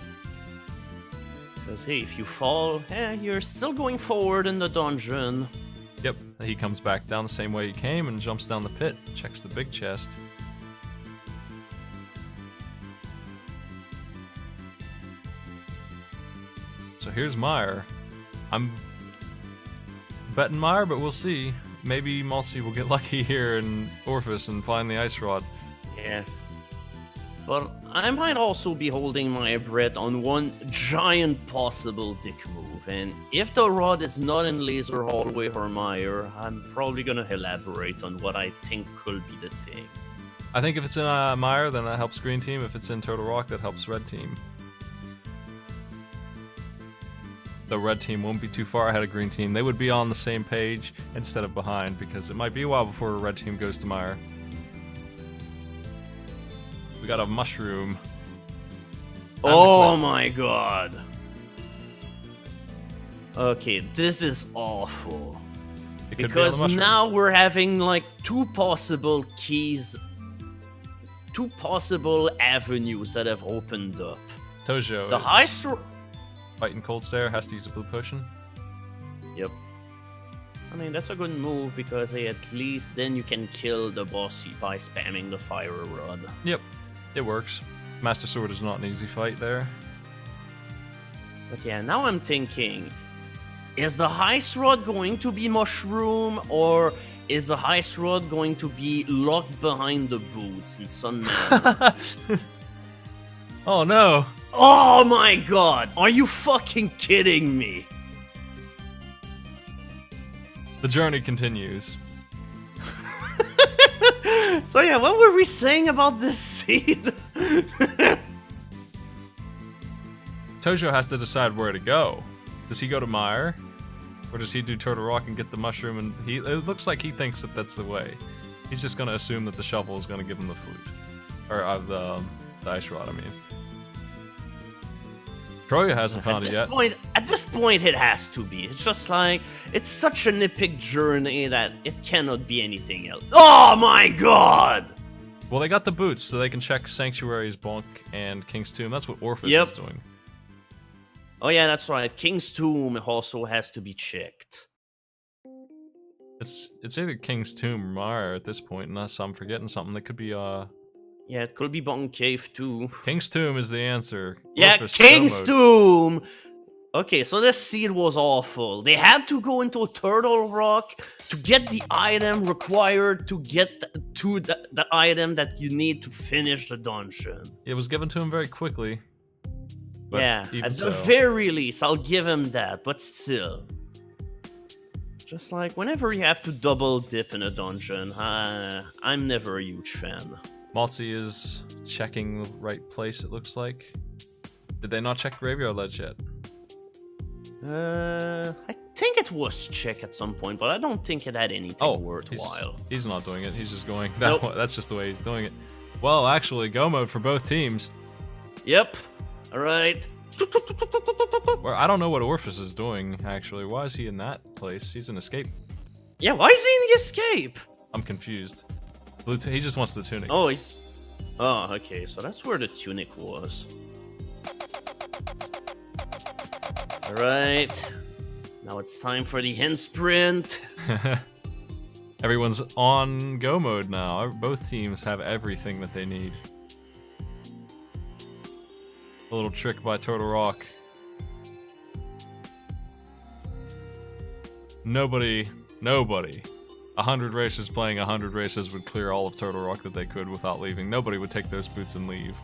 Because, hey, if you fall, you're still going forward in the dungeon. Yep, he comes back down the same way he came and jumps down the pit, checks the big chest. So here's Mire. I'm betting Mire, but we'll see. Maybe Mossy will get lucky here in Orphis and find the Ice Rod. Yeah. But I might also be holding my breath on one giant possible dick move. And if the rod is not in Laser Hallway or Mire, I'm probably gonna elaborate on what I think could be the thing. I think if it's in Mire, then that helps Green Team. If it's in Turtle Rock, that helps Red Team. The Red Team won't be too far ahead of Green Team. They would be on the same page instead of behind, because it might be a while before Red Team goes to Mire. We got a mushroom. Oh my god. Okay, this is awful. Because now we're having like 2 possible keys, 2 possible avenues that have opened up. Tojo. The highest. Fighting Cold Stare, has to use a blue potion. Yep. I mean, that's a good move because hey, at least then you can kill the boss by spamming the fire rod. Yep, it works. Master Sword is not an easy fight there. But yeah, now I'm thinking, is the Heist Rod going to be Mushroom, or is the Heist Rod going to be locked behind the boots in Sun Mountain? Oh no! Oh my god! Are you fucking kidding me? The journey continues. So yeah, what were we saying about this seed? Tojo has to decide where to go. Does he go to Mire? Or does he do Turtle Rock and get the mushroom? And it looks like he thinks that that's the way. He's just going to assume that the shovel is going to give him the flute. Or the ice rod, I mean. Troya hasn't found it yet. At this point, it has to be. It's just like, it's such an epic journey that it cannot be anything else. Oh my god! Well, they got the boots, so they can check Sanctuary's Bonk and King's Tomb. That's what Orpheus is doing. Oh yeah, that's right. King's Tomb also has to be checked. It's either King's Tomb or Mire at this point, unless I'm forgetting something. That could be Yeah, it could be Bonk Cave too. King's Tomb is the answer. Yeah, Orpheus, King's Tomb! Okay, so this seed was awful. They had to go into Turtle Rock to get the item required to get to the item that you need to finish the dungeon. It was given to him very quickly. But yeah, at so. the very least, I'll give him that, but still. Just like, whenever you have to double dip in a dungeon, I'm never a huge fan. Maltzy is checking the right place, it looks like. Did they not check Graveyard Ledge yet? I think it was checked at some point, but I don't think it had anything worthwhile. He's not doing it, he's just going, Nope. That's just the way he's doing it. Well, actually, go mode for both teams. Yep. Alright. Well, I don't know what Orpheus is doing, actually. Why is he in that place? He's in escape. Yeah, why is he in the escape? I'm confused. He just wants the tunic. Oh, he's... Oh, okay, so that's where the tunic was. Alright. Now it's time for the hand sprint. Everyone's on go mode now. Both teams have everything that they need. A little trick by Turtle Rock. Nobody, 100 racers playing 100 races would clear all of Turtle Rock that they could without leaving. Nobody would take those boots and leave.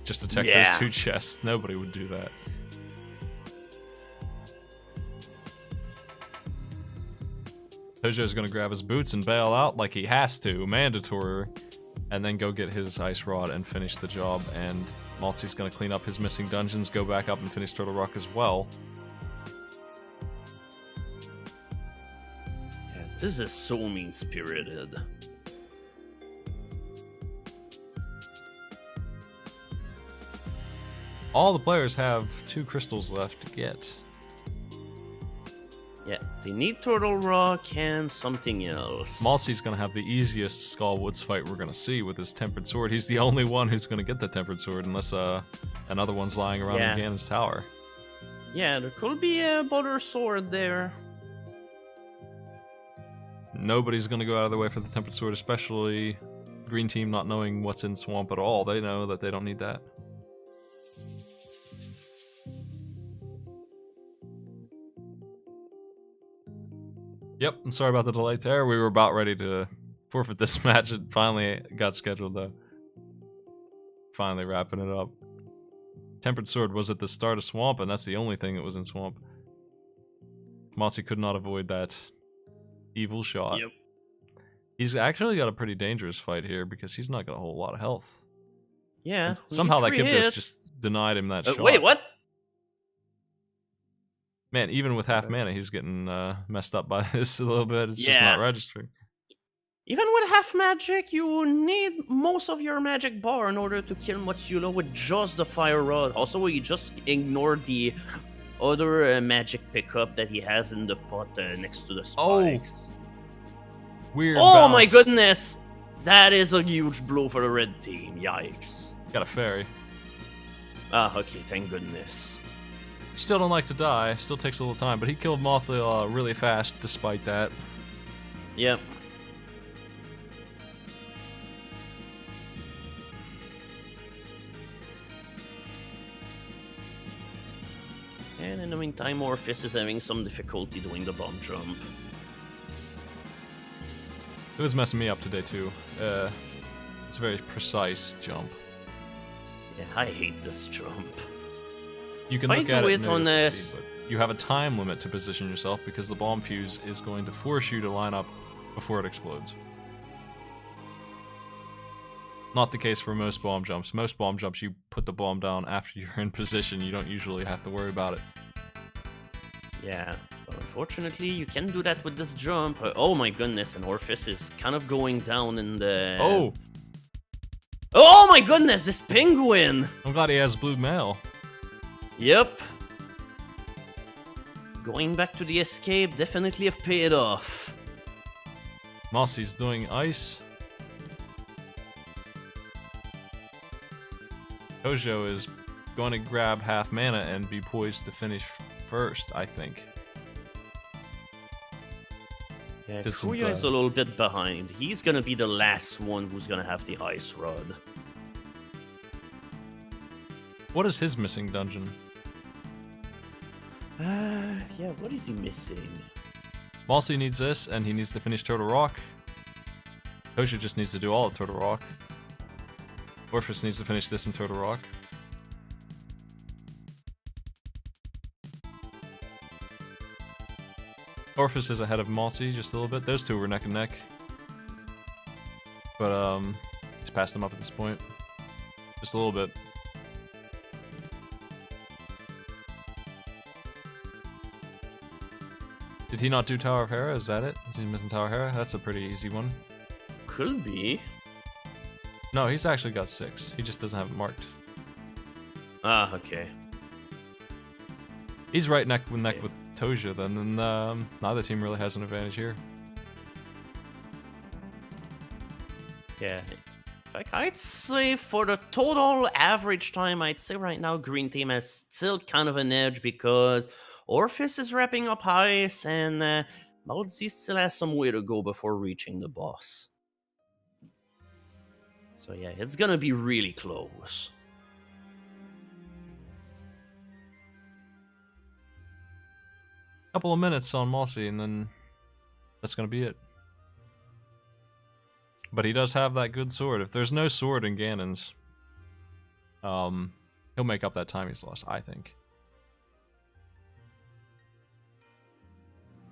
Just to check those 2 chests. Nobody would do that. Tojo's gonna grab his boots and bail out like he has to, mandatory, and then go get his ice rod and finish the job. And Maltzy's gonna clean up his missing dungeons, go back up and finish Turtle Rock as well. Yeah, this is so mean-spirited. All the players have 2 crystals left to get. Yeah, they need Turtle Rock and something else. Maltzy's gonna have the easiest Skullwoods fight we're gonna see with his Tempered Sword. He's the only one who's gonna get the Tempered Sword unless another one's lying around in Ganon's tower. Yeah, there could be a Butter Sword there. Nobody's gonna go out of their way for the Tempered Sword, especially Green Team not knowing what's in Swamp at all. They know that they don't need that. Yep, I'm sorry about the delay there. We were about ready to forfeit this match. It finally got scheduled, though. Finally wrapping it up. Tempered Sword was at the start of Swamp, and that's the only thing that was in Swamp. Maltzy could not avoid that evil shot. Yep. He's actually got a pretty dangerous fight here because he's not got a whole lot of health. Yeah. And somehow that Gyptos just denied him that shot. Wait, what? Man, even with half mana, he's getting messed up by this a little bit. It's just not registering. Even with half magic, you need most of your magic bar in order to kill Matsulo with just the fire rod. Also, he just ignored the other magic pickup that he has in the pot next to the spikes. Weird. Oh bounce. my goodness! That is a huge blow for the red team. Yikes. Got a fairy. Ah, okay, thank goodness. Still don't like to die. Still takes a little time, but he killed Mothra really fast despite that. Yep. And in the meantime, Orpheus is having some difficulty doing the bomb jump. It was messing me up today too. It's a very precise jump. Yeah, I hate this jump. You can If I look at do it it and on it'll this- succeed, but you have a time limit to position yourself because the bomb fuse is going to force you to line up before it explodes. Not the case for most bomb jumps. Most bomb jumps, you put the bomb down after you're in position. You don't usually have to worry about it. Yeah, but unfortunately, you can do that with this jump. Oh my goodness, and Orphis is kind of going down in the... Oh! Oh my goodness, this penguin! I'm glad he has blue mail. Yep. Going back to the escape definitely have paid off. Mossy's doing ice. Tojo is going to grab half mana and be poised to finish first, I think. Yeah, Just Kuya is a little bit behind. He's gonna be the last one who's gonna have the ice rod. What is his missing dungeon? Yeah, what is he missing? Mossy needs this, and he needs to finish Turtle Rock. Tojo just needs to do all of Turtle Rock. Orphis needs to finish this in Turtle Rock. Orphis is ahead of Mossy just a little bit. Those two were neck and neck. But, he's passed them up at this point. Just a little bit. Did he not do Tower of Hera? Is that it? Is he missing Tower of Hera? That's a pretty easy one. Could be. No, he's actually got 6. He just doesn't have it marked. Ah, okay. He's right neck with Tojo then, and neither team really has an advantage here. Yeah. In fact, I'd say for the total average time, I'd say right now Green Team has still kind of an edge because Orphis is wrapping up ice and Malzi still has some way to go before reaching the boss. So yeah, it's gonna be really close. Couple of minutes on Mossy, and then that's gonna be it. But he does have that good sword. If there's no sword in Ganon's, he'll make up that time he's lost, I think.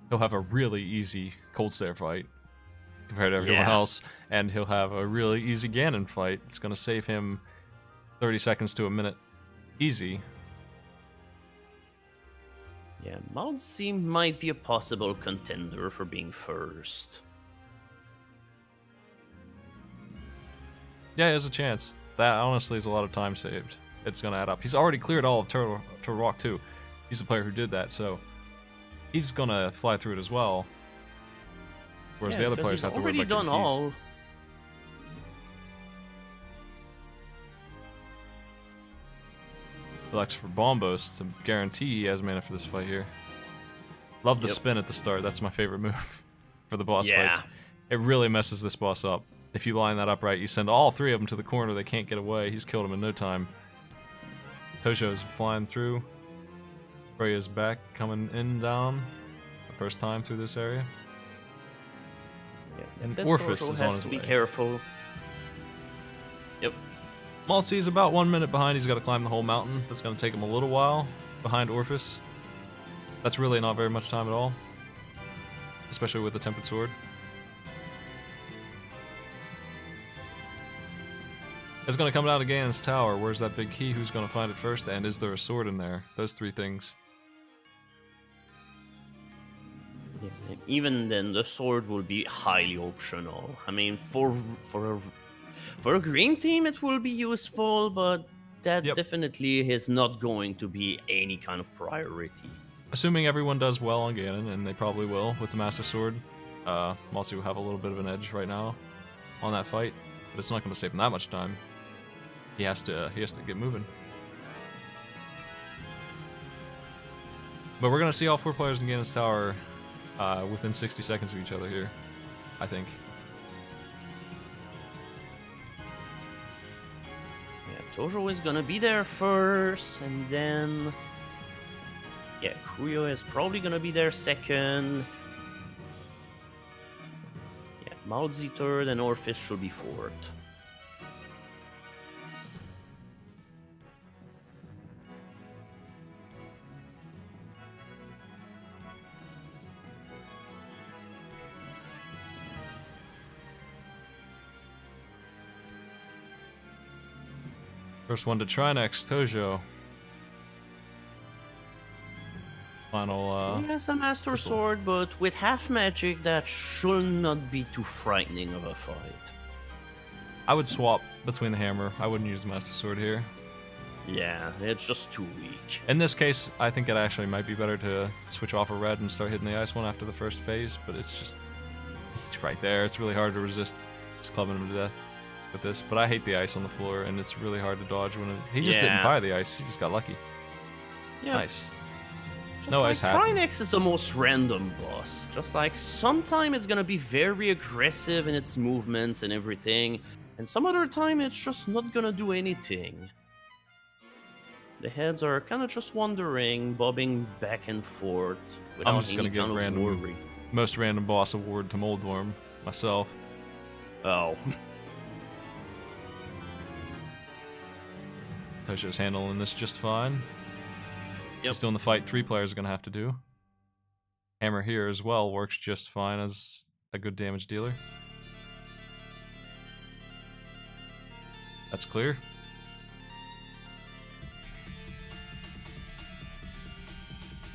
He'll have a really easy Cold Stare fight compared to everyone else, and he'll have a really easy Ganon fight. It's gonna save him 30 seconds to a minute. Easy. Yeah, Malzi might be a possible contender for being first. Yeah, he has a chance. That honestly is a lot of time saved. It's gonna add up. He's already cleared all of Turtle Rock too. He's the player who did that, so he's gonna fly through it as well. Whereas the other players have to worry about already done getting keys. all. Elects for Bombos to guarantee he has mana for this fight here. Love the spin at the start. That's my favorite move for the boss fights. It really messes this boss up. If you line that up right, you send all 3 of them to the corner. They can't get away. He's killed them in no time. Tojo is flying through. Freya's back, coming in down. The first time through this area. Yeah, And that's it. Orphis Tojo is has on his to way. be careful. Yep. Maltzy is about 1 minute behind. He's got to climb the whole mountain. That's going to take him a little while behind Orphis. That's really not very much time at all. Especially with the Tempered Sword. It's going to come down to Ganon's tower. Where's that big key? Who's going to find it first? And is there a sword in there? Those 3 things. Yeah, even then, the sword will be highly optional. I mean, for a green team, it will be useful, but that definitely is not going to be any kind of priority. Assuming everyone does well on Ganon, and they probably will with the Master Sword, Maltzy will have a little bit of an edge right now on that fight, but it's not going to save him that much time. He has to get moving. But we're going to see all 4 players in Ganon's tower within 60 seconds of each other here, I think. Yeah, Tojo is gonna be there first, and then... Yeah, Kuyo is probably gonna be there second. Yeah, Malzi third, and Orphis should be fourth. First one to try next, Tojo. Final, He has a Master crystal. Sword, but with half magic, that should not be too frightening of a fight. I would swap between the hammer. I wouldn't use Master Sword here. Yeah, it's just too weak. In this case, I think it actually might be better to switch off a red and start hitting the ice one after the first phase, but it's just... He's right there. It's really hard to resist just clubbing him to death with this. But I hate the ice on the floor, and it's really hard to dodge when it... He just didn't Yeah. fire the ice. He just got lucky. Yeah. Nice. Just No like ice happened. Trinex is the most random boss. Just like sometime it's gonna be very aggressive in its movements and everything, and some other time it's just not gonna do anything. The heads are kind of just wandering, bobbing back and forth without just any gonna give kind of random- worry. Most random boss award to Moldworm. Myself. Oh, Tojo's handling this just fine. Yep. Still in the fight, 3 players are going to have to do. Hammer here as well works just fine as a good damage dealer. That's clear.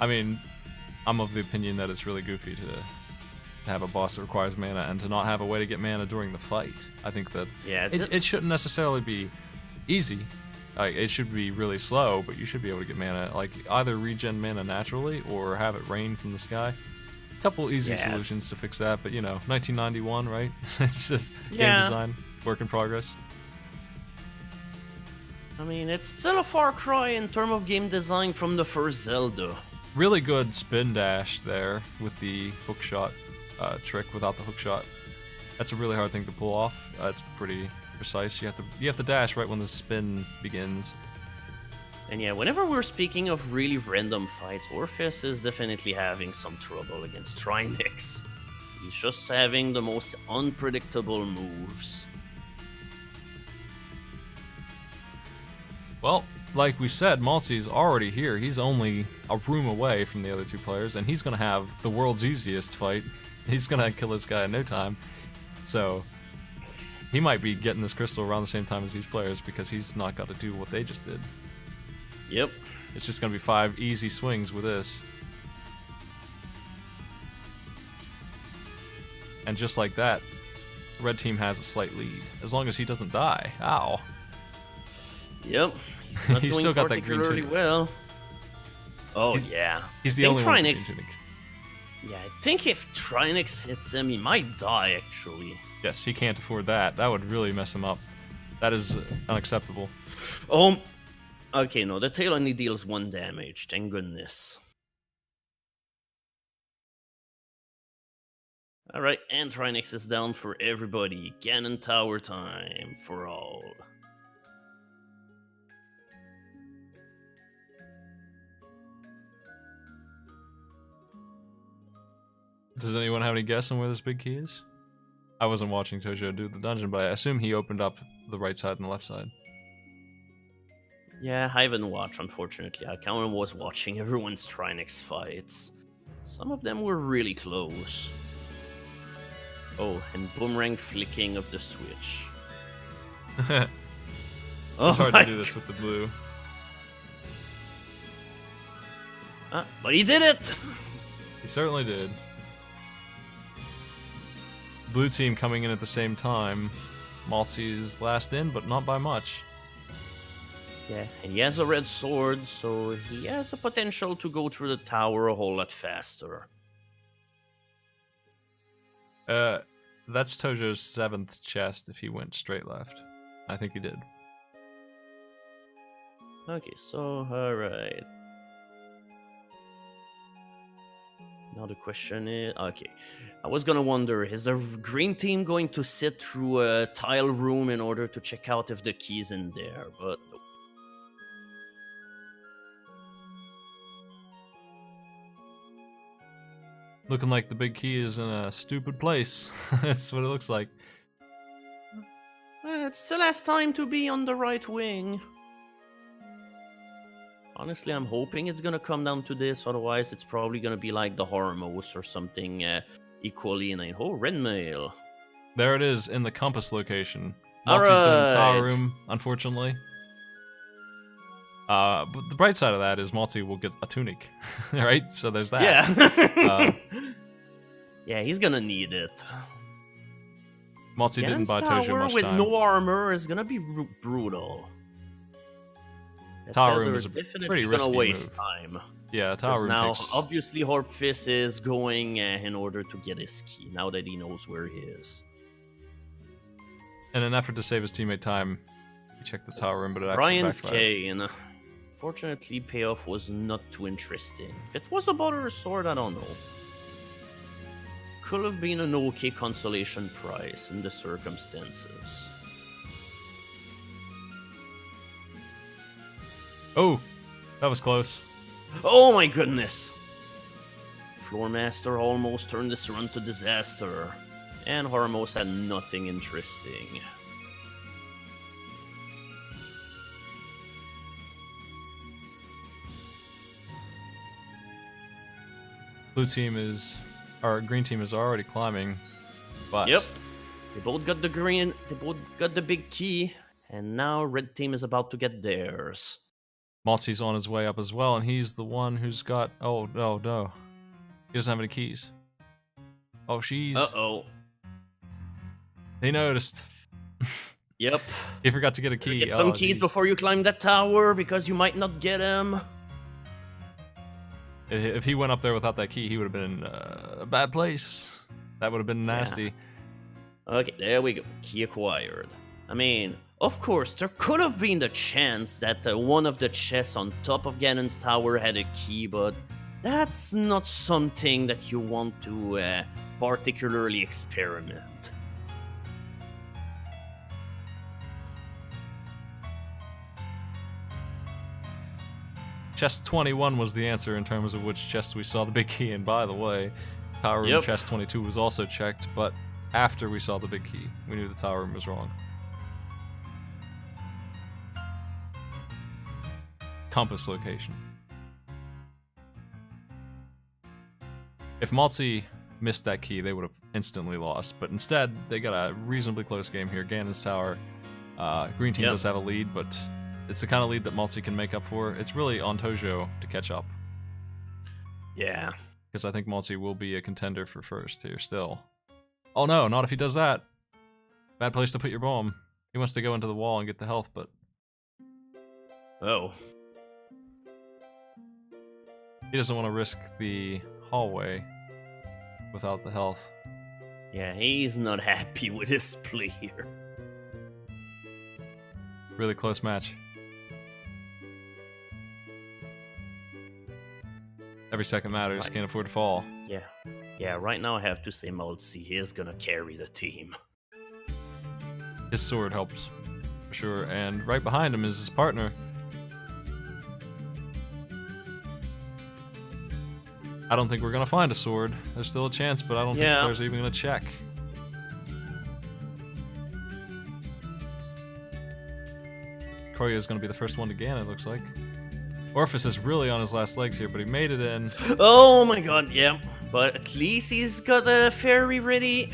I mean, I'm of the opinion that it's really goofy to have a boss that requires mana and to not have a way to get mana during the fight. I think that yeah, it shouldn't necessarily be easy. It should be really slow, but you should be able to get mana. Like, either regen mana naturally or have it rain from the sky. A couple easy Yeah. solutions to fix that, but you know, 1991, right? It's just game Yeah. design, work in progress. I mean, it's still a far cry in terms of game design from the first Zelda. Really good spin dash there with the hookshot trick without the hookshot. That's a really hard thing to pull off. It's pretty precise. You have to dash right when the spin begins. And yeah, whenever we're speaking of really random fights, Orpheus is definitely having some trouble against Trinex. He's just having the most unpredictable moves. Well, like we said, Maltzy's already here. He's only a room away from the other 2 players, and he's going to have the world's easiest fight. He's going to kill this guy in no time. So, he might be getting this crystal around the same time as these players because he's not got to do what they just did. Yep. It's just going to be 5 easy swings with this. And just like that, red team has a slight lead. As long as he doesn't die. Ow. Yep. He's not He's doing still got that green particularly tunic. well. Oh, He's- yeah. He's the Think only one with the green Trinex- tunic. Yeah, I think if Trinex hits him, he might die, actually. Yes, he can't afford that. That would really mess him up. That is unacceptable. Okay, no, the tail only deals 1 damage, thank goodness. Alright, and Trinex is down for everybody. Ganon Tower time for all. Does anyone have any guess on where this big key is? I wasn't watching Tojo do the dungeon, but I assume he opened up the right side and the left side. Yeah, I haven't watched, unfortunately. I kind of was watching everyone's Trinex fights. Some of them were really close. Oh, and boomerang flicking of the switch. It's Oh hard my to do this with the blue. But he did it! He certainly did. Blue team coming in at the same time. Maltzy's last in, but not by much. Yeah, and he has a red sword, so he has the potential to go through the tower a whole lot faster. That's Tojo's 7th chest if he went straight left. I think he did. Okay, so, alright. Now the question is... Okay, I was gonna wonder, is the green team going to sit through a tile room in order to check out if the key's in there, but nope. Looking like the big key is in a stupid place. That's what it looks like. It still has time to be on the right wing. Honestly, I'm hoping it's gonna come down to this, otherwise it's probably gonna be like the Hormos or something equally inane. Oh, red mail. There it is in the compass location. Maltzy's doing the tower Alright. room, unfortunately. But the bright side of that is Maltzy will get a tunic, right? So there's that. Yeah. Yeah, he's gonna need it. Maltzy didn't buy Tojo Tower much with time. no armor is gonna be brutal. That Tower said, room they're is a definitely pretty gonna risky waste move. time. Yeah, tower room Now, takes... obviously, Horpfist is going in order to get his key, now that he knows where he is. In an effort to save his teammate time, he checked the tower room, but it actually Brian's backfired. Kane. Fortunately, payoff was not too interesting. If it was a butter sword, I don't know. Could have been an okay consolation prize in the circumstances. Oh, that was close. Oh my goodness! Floormaster almost turned this run to disaster, and Hormos had nothing interesting. Blue team is... Our green team is already climbing, but... Yep. They both got the green, they both got the big key, and now red team is about to get theirs. Maltzy's on his way up as well, and he's the one who's got... Oh, no. He doesn't have any keys. Oh, she's... Uh-oh. He noticed. Yep. He forgot to get a key. Get some Oh, keys geez. before you climb that tower, because you might not get them. If he went up there without that key, he would have been in a bad place. That would have been nasty. Okay, there we go. Key acquired. I mean, of course, there could have been the chance that one of the chests on top of Ganon's tower had a key, but that's not something that you want to particularly experiment. Chest 21 was the answer in terms of which chest we saw the big key in. By the way, tower room Yep. chest 22 was also checked, but after we saw the big key, we knew the tower room was wrong. Compass location. If Maltzy missed that key, they would have instantly lost, but instead, they got a reasonably close game here. Ganon's tower. Green team Yep. does have a lead, but it's the kind of lead that Maltzy can make up for. It's really on Tojo to catch up, Yeah. because I think Maltzy will be a contender for first here still. Oh no, not if he does that. Bad place to put your bomb. He wants to go into the wall and get the health, but Oh. he doesn't want to risk the hallway without the health. Yeah, he's not happy with his play here. Really close match. Every second matters, Right. can't afford to fall. Yeah. Yeah, right now I have to say Maltzy is gonna carry the team. His sword helps, for sure, and right behind him is his partner. I don't think we're gonna find a sword. There's still a chance, but I don't think the Yeah. players are even gonna check. Koryo's gonna be the first one to Ganon, it looks like. Orphis is really on his last legs here, but he made it in. Oh my god, yeah. But at least he's got a fairy ready.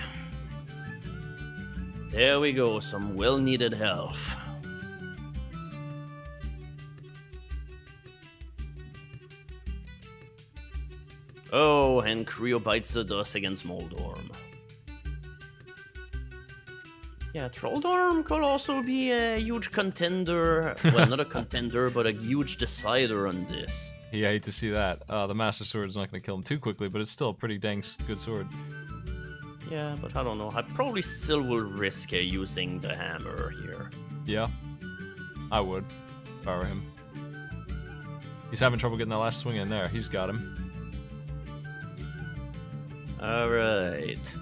There we go, some well-needed health. Oh, and Creo bites the dust against Moldorm. Yeah, Trolldorm could also be a huge contender. Well, not a contender, but a huge decider on this. Yeah, I hate to see that. The Master Sword is not going to kill him too quickly, but it's still a pretty dang good sword. Yeah, but I don't know. I probably still will risk using the hammer here. Yeah, I would, if I were him. He's having trouble getting that last swing in there. He's got him. Alright.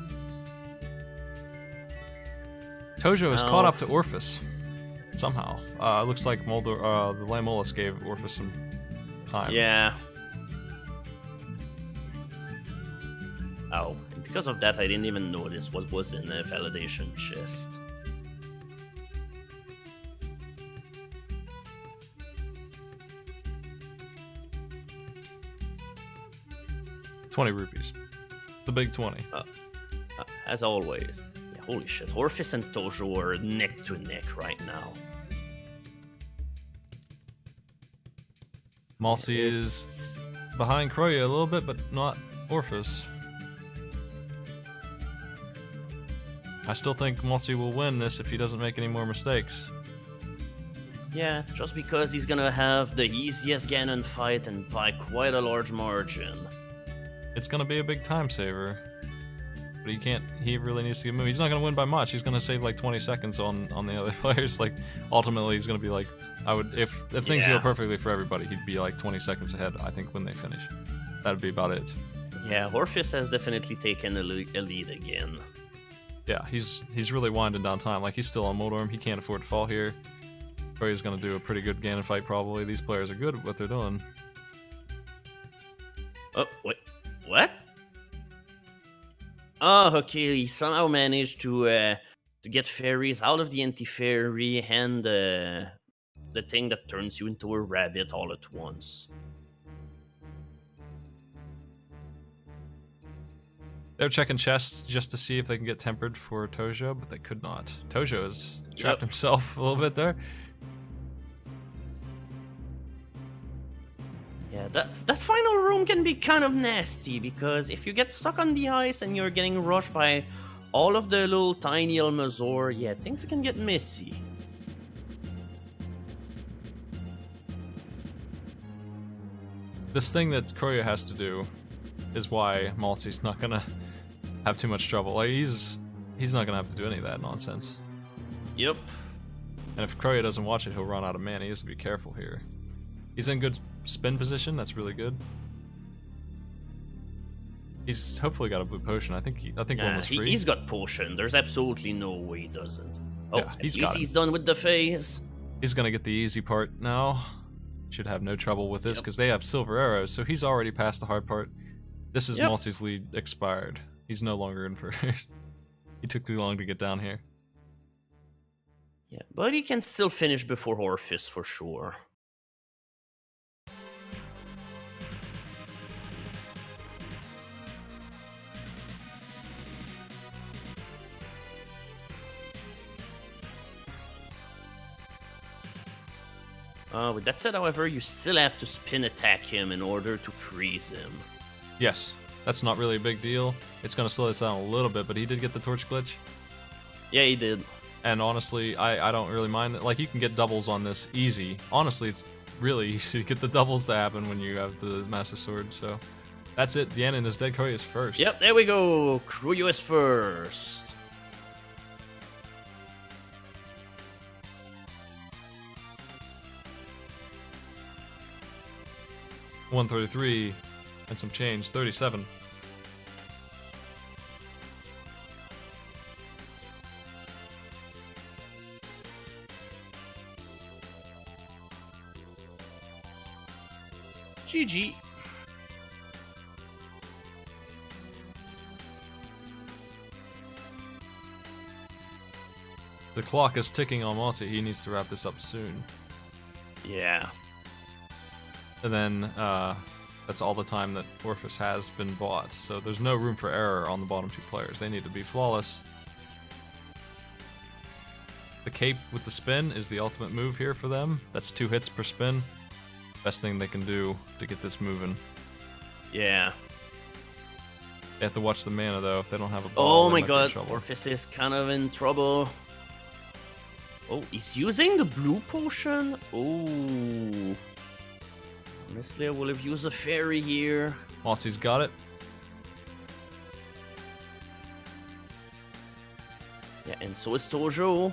Tojo is caught Oh. up to Orphis. Somehow. It looks like the Lamolus gave Orphis some time. Yeah. Oh, and because of that, I didn't even notice what was in the validation chest. $20 rupees. The big 20. As always. Yeah, holy shit, Orphis and Tojo are neck to neck right now. Malsi is behind Kroya a little bit, but not Orphis. I still think Malsi will win this if he doesn't make any more mistakes. Yeah, just because he's gonna have the easiest Ganon fight and by quite a large margin. It's gonna be a big time saver. But he really needs to get moving. He's not gonna win by much. He's gonna save like 20 seconds on the other players. Like, ultimately he's gonna be like, if things go perfectly for everybody, he'd be like 20 seconds ahead, I think, when they finish. That'd be about it. Yeah, Orphis has definitely taken a lead again. Yeah, he's really winding down time. Like, he's still on Moldorm. He can't afford to fall here. Kroya's gonna do a pretty good Ganon fight, probably. These players are good at what they're doing. Oh, wait, what? Oh, okay, he somehow managed to get fairies out of the anti-fairy and the thing that turns you into a rabbit all at once. They're checking chests just to see if they can get tempered for Tojo, but they could not. Tojo has trapped himself a little bit there. Yeah, that final room can be kind of nasty, because if you get stuck on the ice and you're getting rushed by all of the little tiny Almazor, yeah, things can get messy. This thing that Kroya has to do is why Malsi's not gonna have too much trouble. Like, he's not gonna have to do any of that nonsense. Yep. And if Kroya doesn't watch it, he'll run out of mana. He has to be careful here. He's in good spin position. That's really good. He's hopefully got a blue potion. I think one was free. He's got potion. There's absolutely no way he doesn't. Oh, yeah, he's done with the phase. He's gonna get the easy part now. Should have no trouble with this because they have silver arrows, so he's already past the hard part. This is Malsi's lead expired. He's no longer in first. He took too long to get down here. Yeah, but he can still finish before Orphis for sure. With that said, however, you still have to spin attack him in order to freeze him. Yes, that's not really a big deal. It's going to slow this down a little bit, but he did get the torch glitch. Yeah, he did. And honestly, I don't really mind it. Like, you can get doubles on this easy. Honestly, it's really easy to get the doubles to happen when you have the Massive Sword, so... That's it, Ganon is dead, Kroya is first. Yep, there we go. Kroya is first. 133 and some change, 37. GG. The clock is ticking on Malsi. He needs to wrap this up soon. Yeah. And then that's all the time that Orphis has been bought. So there's no room for error on the bottom two players. They need to be flawless. The cape with the spin is the ultimate move here for them. That's 2 hits per spin. Best thing they can do to get this moving. Yeah. They have to watch the mana though. If they don't have a ball, oh my god, Orphis is kind of in trouble. Oh, he's using the blue potion? Oh. Honestly, I will have used a fairy here. Malsi's got it. Yeah, and so is Tojo.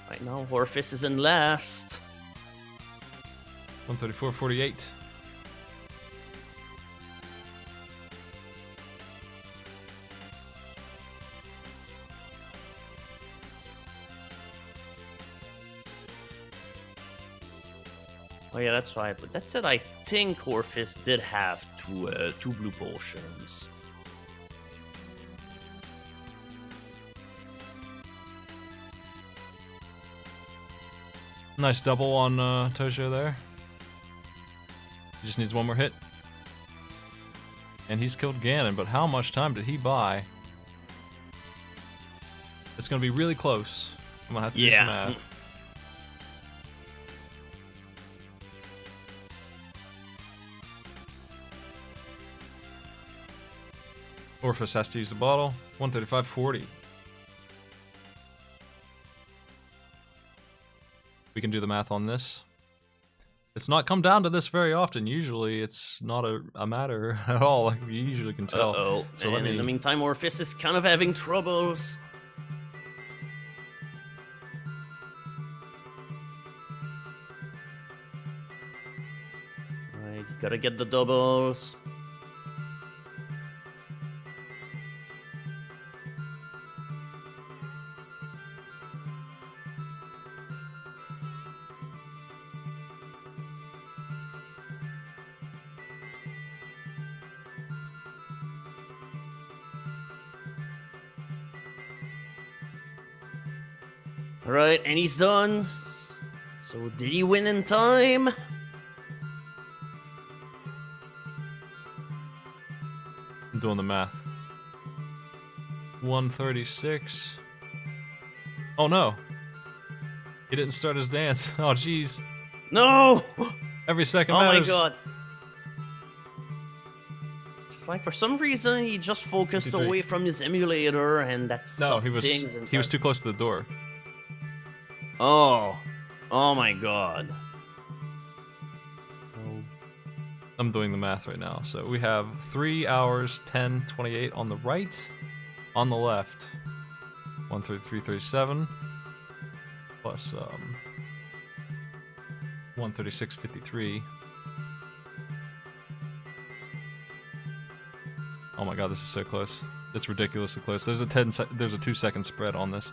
Right now, Orphis is in last. 134.48. Oh yeah, that's right. But that said, I think Orphis did have two blue potions. Nice double on Tojo there. He just needs one more hit. And he's killed Ganon, but how much time did he buy? It's going to be really close. I'm going to have to do some math. Orphis has to use the bottle. 135.40. We can do the math on this. It's not come down to this very often. Usually, it's not a matter at all. Like you usually can tell. Uh-oh. So And let me. in the meantime, Orphis is kind of having troubles. Right, gotta get the doubles. Alright, and he's done. So did he win in time? I'm doing the math. 136. Oh no. He didn't start his dance. Oh jeez. No! Every second Oh my matters. god. Just like for some reason he just focused 53. away from his emulator and that's No, he was too close to the door. Oh. Oh my god. I'm doing the math right now. So we have 3 hours 10:28 on the right, on the left 133.37 plus 136.53. Oh my god, this is so close. It's ridiculously close. There's a 2-second spread on this.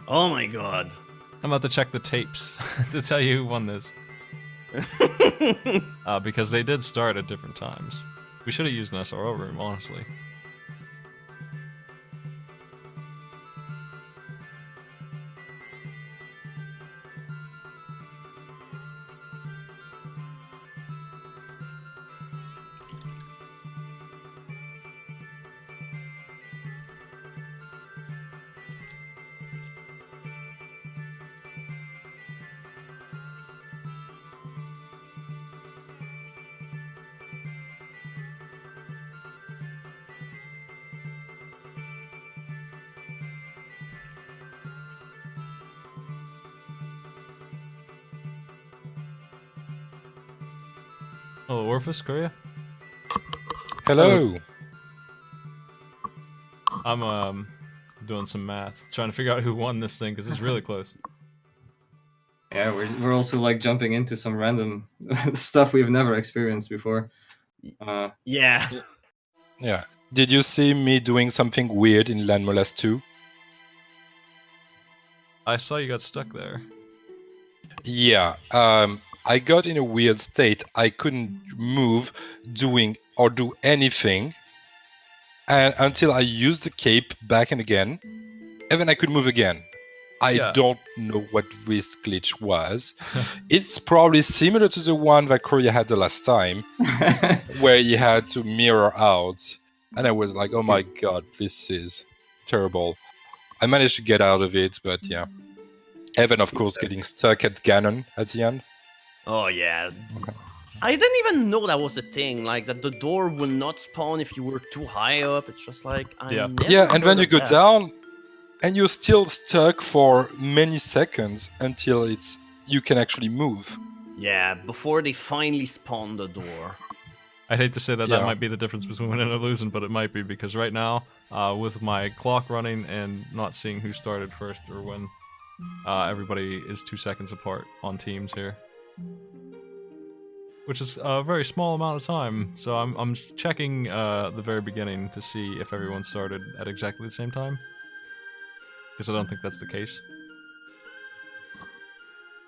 Oh my god. I'm about to check the tapes to tell you who won this. Because they did start at different times. We should have used an SRO room, honestly. Oh, Orphis, Korea? Hello. I'm doing some math, trying to figure out who won this thing because it's really close. Yeah, we're also like jumping into some random stuff we've never experienced before. Yeah. Yeah. Did you see me doing something weird in Land Molest 2? I saw you got stuck there. Yeah. I got in a weird state. I couldn't move, do anything, and until I used the cape back and again, and then I could move again. I don't know what this glitch was. It's probably similar to the one that Korea had the last time, where he had to mirror out, and I was like, "Oh my god, this is terrible." I managed to get out of it, but yeah. Evan, of course, getting stuck at Ganon at the end. Oh yeah. Okay. I didn't even know that was a thing, like that the door would not spawn if you were too high up. It's just like Yeah. And then you go down, and you're still stuck for many seconds until you can actually move. Yeah, before they finally spawn the door. I'd hate to say that that Yeah. might be the difference between winning and losing, but it might be because right now, with my clock running and not seeing who started first or when, everybody is 2 seconds apart on teams here, which is a very small amount of time. So I'm checking the very beginning to see if everyone started at exactly the same time, because I don't think that's the case.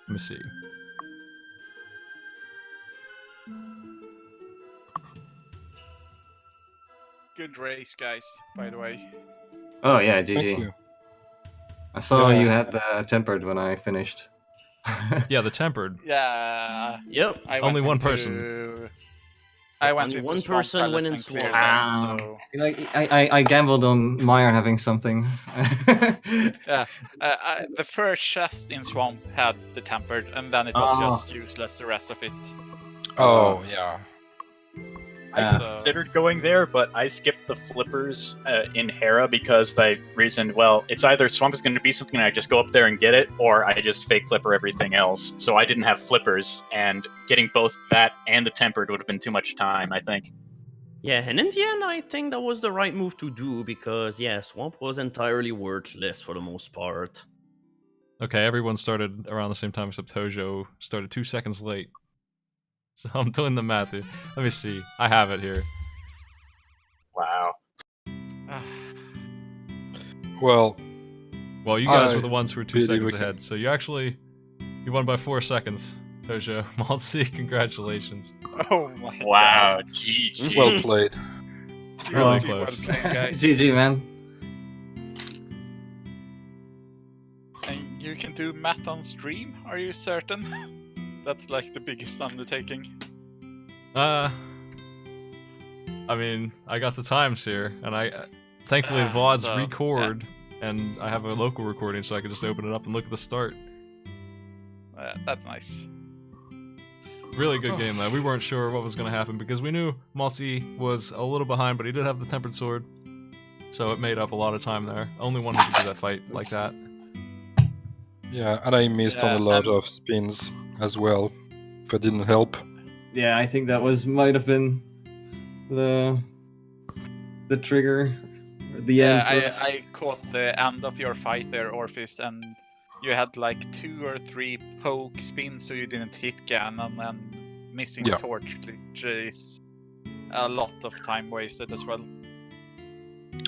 Let me see. Good race, guys, by the way. Oh yeah, Thank GG. you. I saw Yeah. you had the tempered when I finished. Yeah, the tempered. Yeah. Yep. I Only went one into- person. I went Only into one Swamp person Palace went in and cleared Swamp. them, so... Like I gambled on Meyer having something. Yeah, the first chest in Swamp had the tempered, and then it was Ah. just useless the rest of it. Oh, yeah. I considered going there, but I skipped the flippers in Hera because I reasoned, well, it's either Swamp is going to be something and I just go up there and get it, or I just fake flipper everything else. So I didn't have flippers, and getting both that and the tempered would have been too much time, I think. Yeah, and in the end, I think that was the right move to do because, yeah, Swamp was entirely worthless for the most part. Okay, everyone started around the same time except Tojo started 2 seconds late. So I'm doing the math here. Let me see. I have it here. Wow. Well, Well, you guys I were the ones who were 2 believe seconds we can- ahead, so you won by 4 seconds. Tojo, Maltzy, congratulations. Oh my Wow, god. GG. well played. Really GG, well close. played, guys. GG, man. And you can do math on stream, are you certain? That's like the biggest undertaking. I mean, I got the times here, and thankfully the VODs So, record, and I have a local recording, so I can just open it up and look at the start. That's nice. Really good game, though. We weren't sure what was going to happen because we knew Maltzy was a little behind, but he did have the tempered sword, so it made up a lot of time there. Only one who could do that fight like that. Yeah, and I missed on a lot of spins as well. That didn't help. Yeah, I think that might have been the trigger, or the end for us. I caught the end of your fight there, Orphis, and you had like 2 or 3 poke spins, so you didn't hit Ganon, and missing Yeah. torch glitch is a lot of time wasted as well.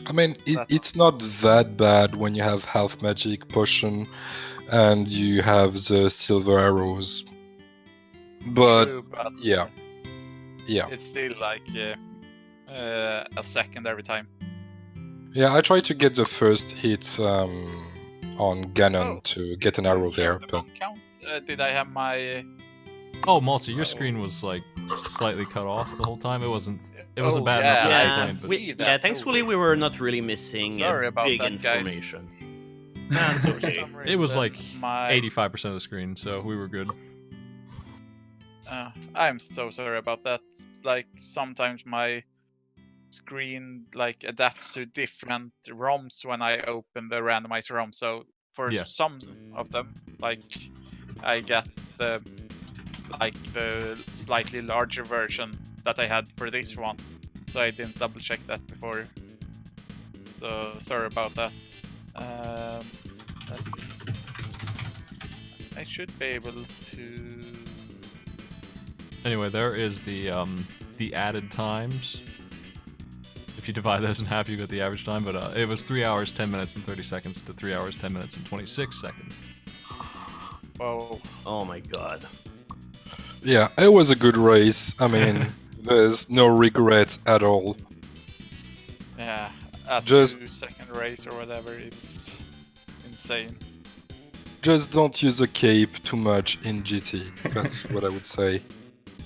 I mean, it's not that bad when you have half magic potion and you have the silver arrows. But True, but yeah, it's still like a second every time. yeah. I tried to get the first hit on Ganon Oh. to get an arrow there, The but bomb count? Did I have my? Oh, Maltzy, your screen was like slightly cut off the whole time. It wasn't bad yeah, enough that I Yeah, complained, but see that. yeah, thankfully we were not really missing Sorry about big that, guys. information. That's okay. For some it was reason, like my 85% of the screen, so we were good. I'm so sorry about that. Like sometimes my screen like adapts to different ROMs when I open the randomized ROM. So for Yeah. some of them, like I get the slightly larger version that I had for this one. So I didn't double check that before. So sorry about that. Let's see. I should be able to. Anyway, there is the added times. If you divide those in half, you get the average time, but it was 3 hours, 10 minutes, and 30 seconds to 3 hours, 10 minutes, and 26 seconds. Whoa. Oh my god. yeah, it was a good race. I mean, there's no regrets at all. Yeah, a Just- 2-second race or whatever, it's insane. Just don't use a cape too much in GT. That's what I would say.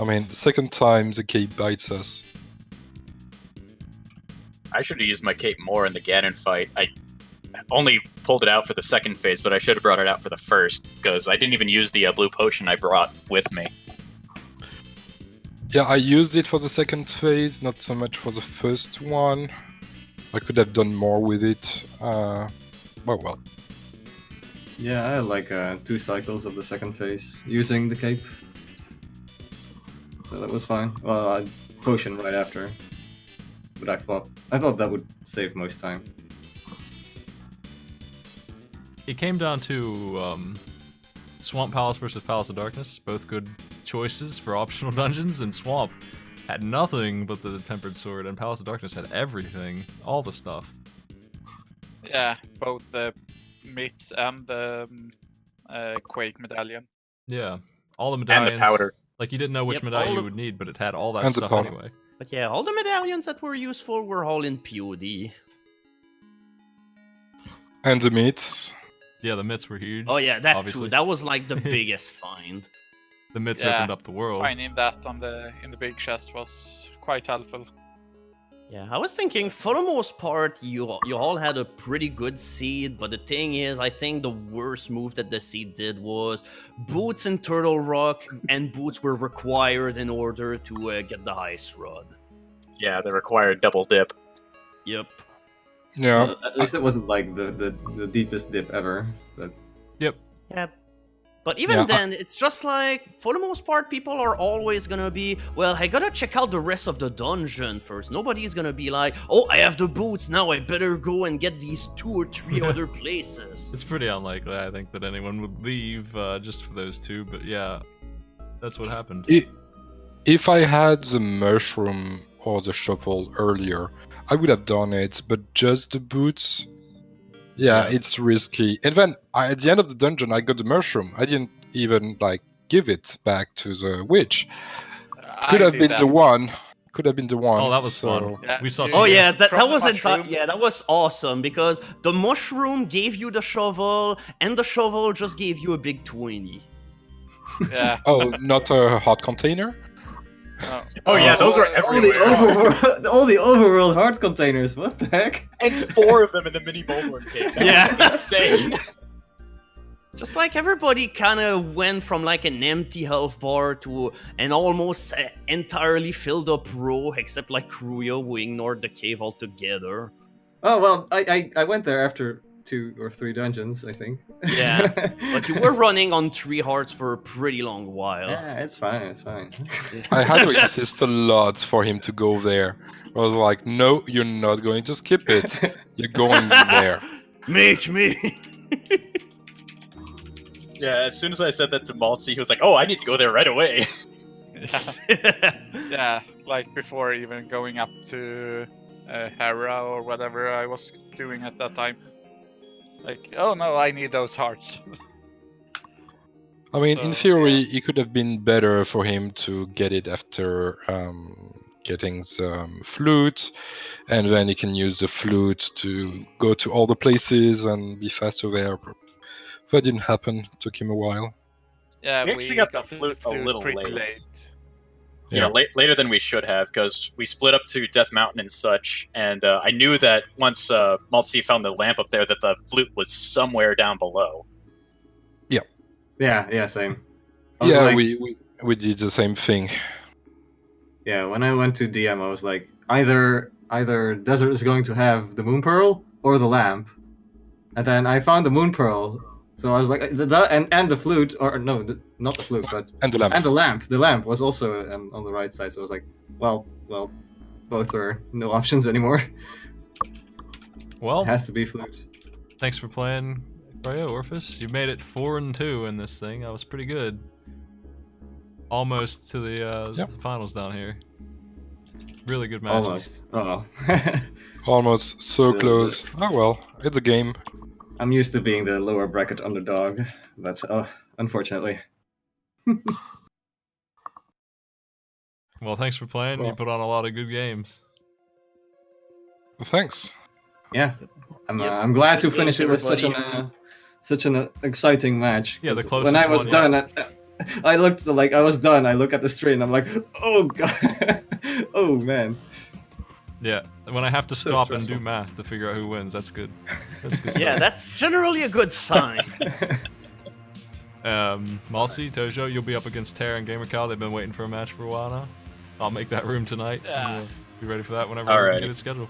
I mean, the second time the cape bites us. I should have used my cape more in the Ganon fight. I only pulled it out for the second phase, but I should have brought it out for the first, because I didn't even use the blue potion I brought with me. Yeah, I used it for the second phase, not so much for the first one. I could have done more with it. Well. Yeah, I had like 2 cycles of the second phase using the cape. So that was fine. Well, I potion right after. But I thought that would save most time. It came down to Swamp Palace versus Palace of Darkness. Both good choices for optional dungeons, and Swamp had nothing but the Tempered Sword, and Palace of Darkness had everything, all the stuff. Yeah, both the mitts and the Quake medallion. Yeah, all the medallions. And the powder. Like, you didn't know which Yep, medallion all you of- would need, but it had all that And the stuff powder. anyway. But yeah, all the medallions that were useful were all in POD. And the meats. Yeah, the mitts were huge. Oh yeah, that obviously. too. That was like the biggest find. The mitts Yeah, opened up the world. Finding that on in the big chest was quite helpful. Yeah, I was thinking for the most part you all had a pretty good seed, but the thing is, I think the worst move that the seed did was boots in Turtle Rock, and boots were required in order to get the Ice Rod. Yeah, they require double dip. Yep. Yeah. At least it wasn't like the deepest dip ever. But Yep. Yep. But even Yeah, then, it's just like, for the most part, people are always gonna be, well, I gotta check out the rest of the dungeon first. Nobody's gonna be like, oh, I have the boots, now I better go and get these 2 or 3 other places. It's pretty unlikely, I think, that anyone would leave just for those 2, but yeah, that's what happened. If I had the mushroom or the shovel earlier, I would have done it, but just the boots, yeah, it's risky. And then at the end of the dungeon, I got the mushroom. I didn't even like give it back to the witch. Could have been the one. Could have been the one. Oh, that was so... fun. Yeah. We saw Oh, some Oh yeah, that From the was mushroom. yeah, that was awesome because the mushroom gave you the shovel and the shovel just gave you a big 20. Yeah. Oh, not a hot container? No. Oh yeah, those are all the everywhere. overworld, all the overworld heart containers. What the heck? And 4 of them in the mini Boulder cave. That Yeah. was insane. Just like everybody kind of went from like an empty health bar to an almost entirely filled up row, except like Kruya who ignored the cave altogether. Oh well, I went there after 2 or 3 dungeons, I think. Yeah, but you were running on 3 hearts for a pretty long while. Yeah, it's fine. It's fine. I had to insist a lot for him to go there. I was like, no, you're not going to skip it. You're going there. Make me. Yeah, as soon as I said that to Maltzy, he was like, oh, I need to go there right away. Yeah. Yeah, like before even going up to Hera or whatever I was doing at that time. Like, oh no, I need those hearts. I mean, in So, theory, it could have been better for him to get it after getting the flute, and then he can use the flute to go to all the places and be faster there. But that didn't happen. Took him a while. Yeah, We actually got the to flute a little pretty late. Yeah. Later than we should have, because we split up to Death Mountain and such, and I knew that once Maltzy found the lamp up there, that the flute was somewhere down below. Yeah, same. I was Yeah, like- we did the same thing. Yeah, when I went to DM, I was like, either Desert is going to have the Moon Pearl or the lamp, and then I found the Moon Pearl. So I was like, and the flute, or no, not the flute, but And the lamp. and the lamp. The lamp was also on the right side. So I was like, well, both are no options anymore. Well, It has to be flute. thanks for playing, Cryo Orphis. You made it 4-2 in this thing. That was pretty good. Almost to the Yep. finals down here. Really good matches. Almost. Oh well. Almost so The- close. Oh well, it's a game. I'm used to being the lower bracket underdog, but unfortunately. Well, thanks for playing. You Well- put on a lot of good games. Thanks. Yeah, Yep. I'm glad to Good finish it games, with such an exciting match. Yeah, the 'cause closest when I was one, done, I looked like I was done. I look at the screen, and I'm like, oh god, oh man. Yeah, when I have to So stop and do stressful. math to figure out who wins, that's good. That's good Yeah, stuff. that's generally a good sign. Maltzy, Tojo, you'll be up against Terra and GamerCal. They've been waiting for a match for a while now. I'll make that room tonight. Yeah. And we'll be ready for that whenever Alrighty. we get it scheduled.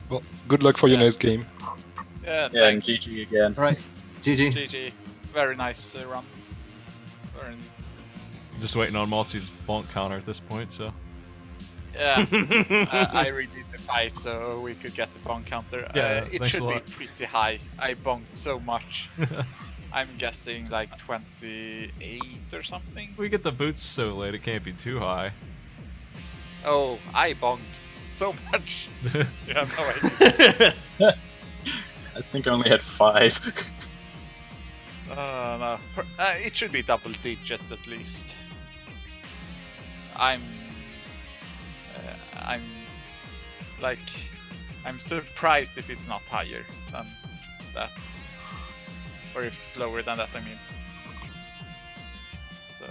Well, good luck for your Yeah. next game. Yeah, Yeah, and thanks. GG again. Right, GG. GG. Very nice run. Very... Just waiting on Maltzy's bonk counter at this point, so. Yeah, I redid the fight so we could get the bonk counter. Yeah, it thanks should a be lot. pretty high. I bonked so much. I'm guessing like 28 or something. We get the boots so late, it can't be too high. Oh, I bonked so much. You have no idea. I think I only had 5. No. It should be double digits at least. I'm surprised if it's not higher than that, or if it's lower than that. I mean. So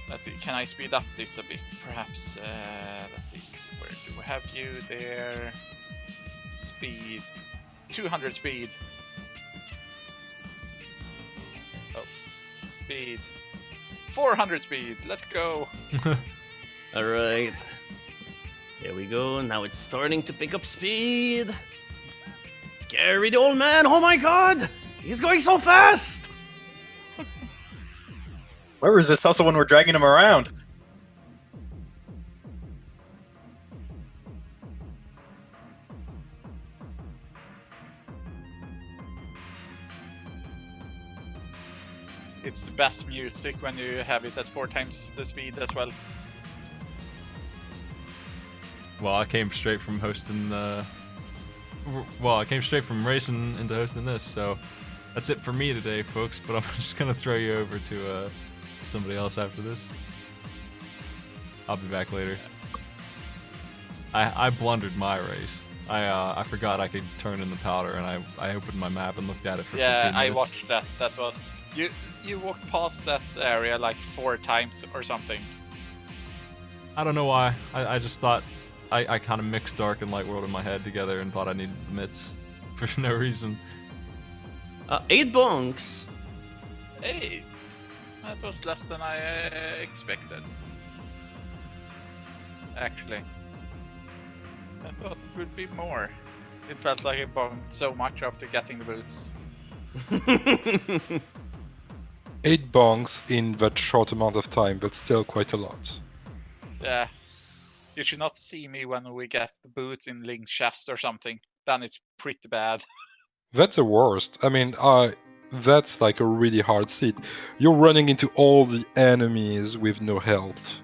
let's see. Can I speed up this a bit? Perhaps. Let's see. Where do we have you there? Speed. 200 speed. Oh, speed. 400 speed. Let's go. Alright. There we go. Now it's starting to pick up speed. Gary the old man. Oh my god! He's going so fast! Where is this hustle when we're dragging him around? It's the best music when you have it at 4 times the speed as well. Well, I came straight from hosting. I came straight from racing into hosting this, so that's it for me today, folks. But I'm just gonna throw you over to somebody else after this. I'll be back later. I blundered my race. I forgot I could turn in the powder, and I opened my map and looked at it for 15 minutes. I watched that. That was you walked past that area like 4 times or something. I don't know why. I just thought I kind of mixed Dark and Light World in my head together and thought I needed the mitts for no reason. 8 bonks. 8. That was less than I expected. Actually, I thought it would be more. It felt like I bonked so much after getting the boots. 8 bongs in that short amount of time, but still quite a lot. Yeah. You should not see me when we get the boots in Link's chest or something. Then it's pretty bad. That's the worst. I mean, that's like a really hard seed. You're running into all the enemies with no health.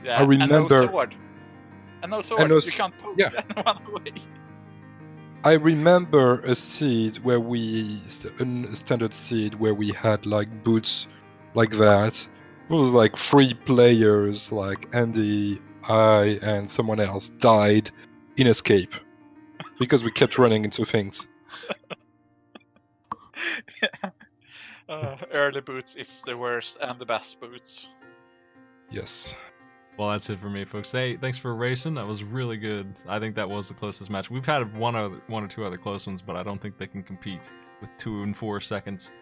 Yeah, I remember. And no sword. And no sword. You can't poke anyone away. I remember a seed where a standard seed where we had like boots like that. It was like 3 players, like Andy, I, and someone else died in escape because we kept running into things. Yeah. Early boots is the worst and the best boots. Yes. Well, that's it for me, folks. Hey, thanks for racing. That was really good. I think that was the closest match. We've had one or two other close ones, but I don't think they can compete with 2 and 4 seconds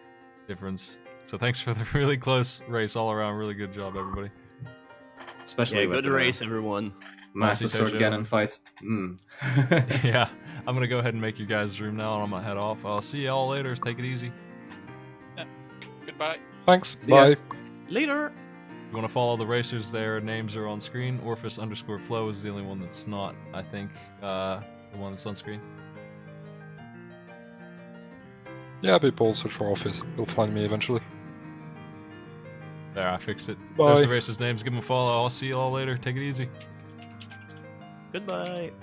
difference. So thanks for the really close race all around. Really good job, everybody. Especially with good race, everyone. Master Sword Ganon fight. Yeah, I'm gonna go ahead and make you guys' room now, and I'm gonna head off. I'll see y'all later. Take it easy. Yeah. Goodbye. Thanks. See ya. Bye. Later. You want to follow the racers, their names are on screen. Orphis_flow is the only one that's not, I think, the one that's on screen. Yeah, people search for Office. You'll find me eventually. There, I fixed it. Bye. There's the racers' names. Give them a follow. I'll see you all later. Take it easy. Goodbye.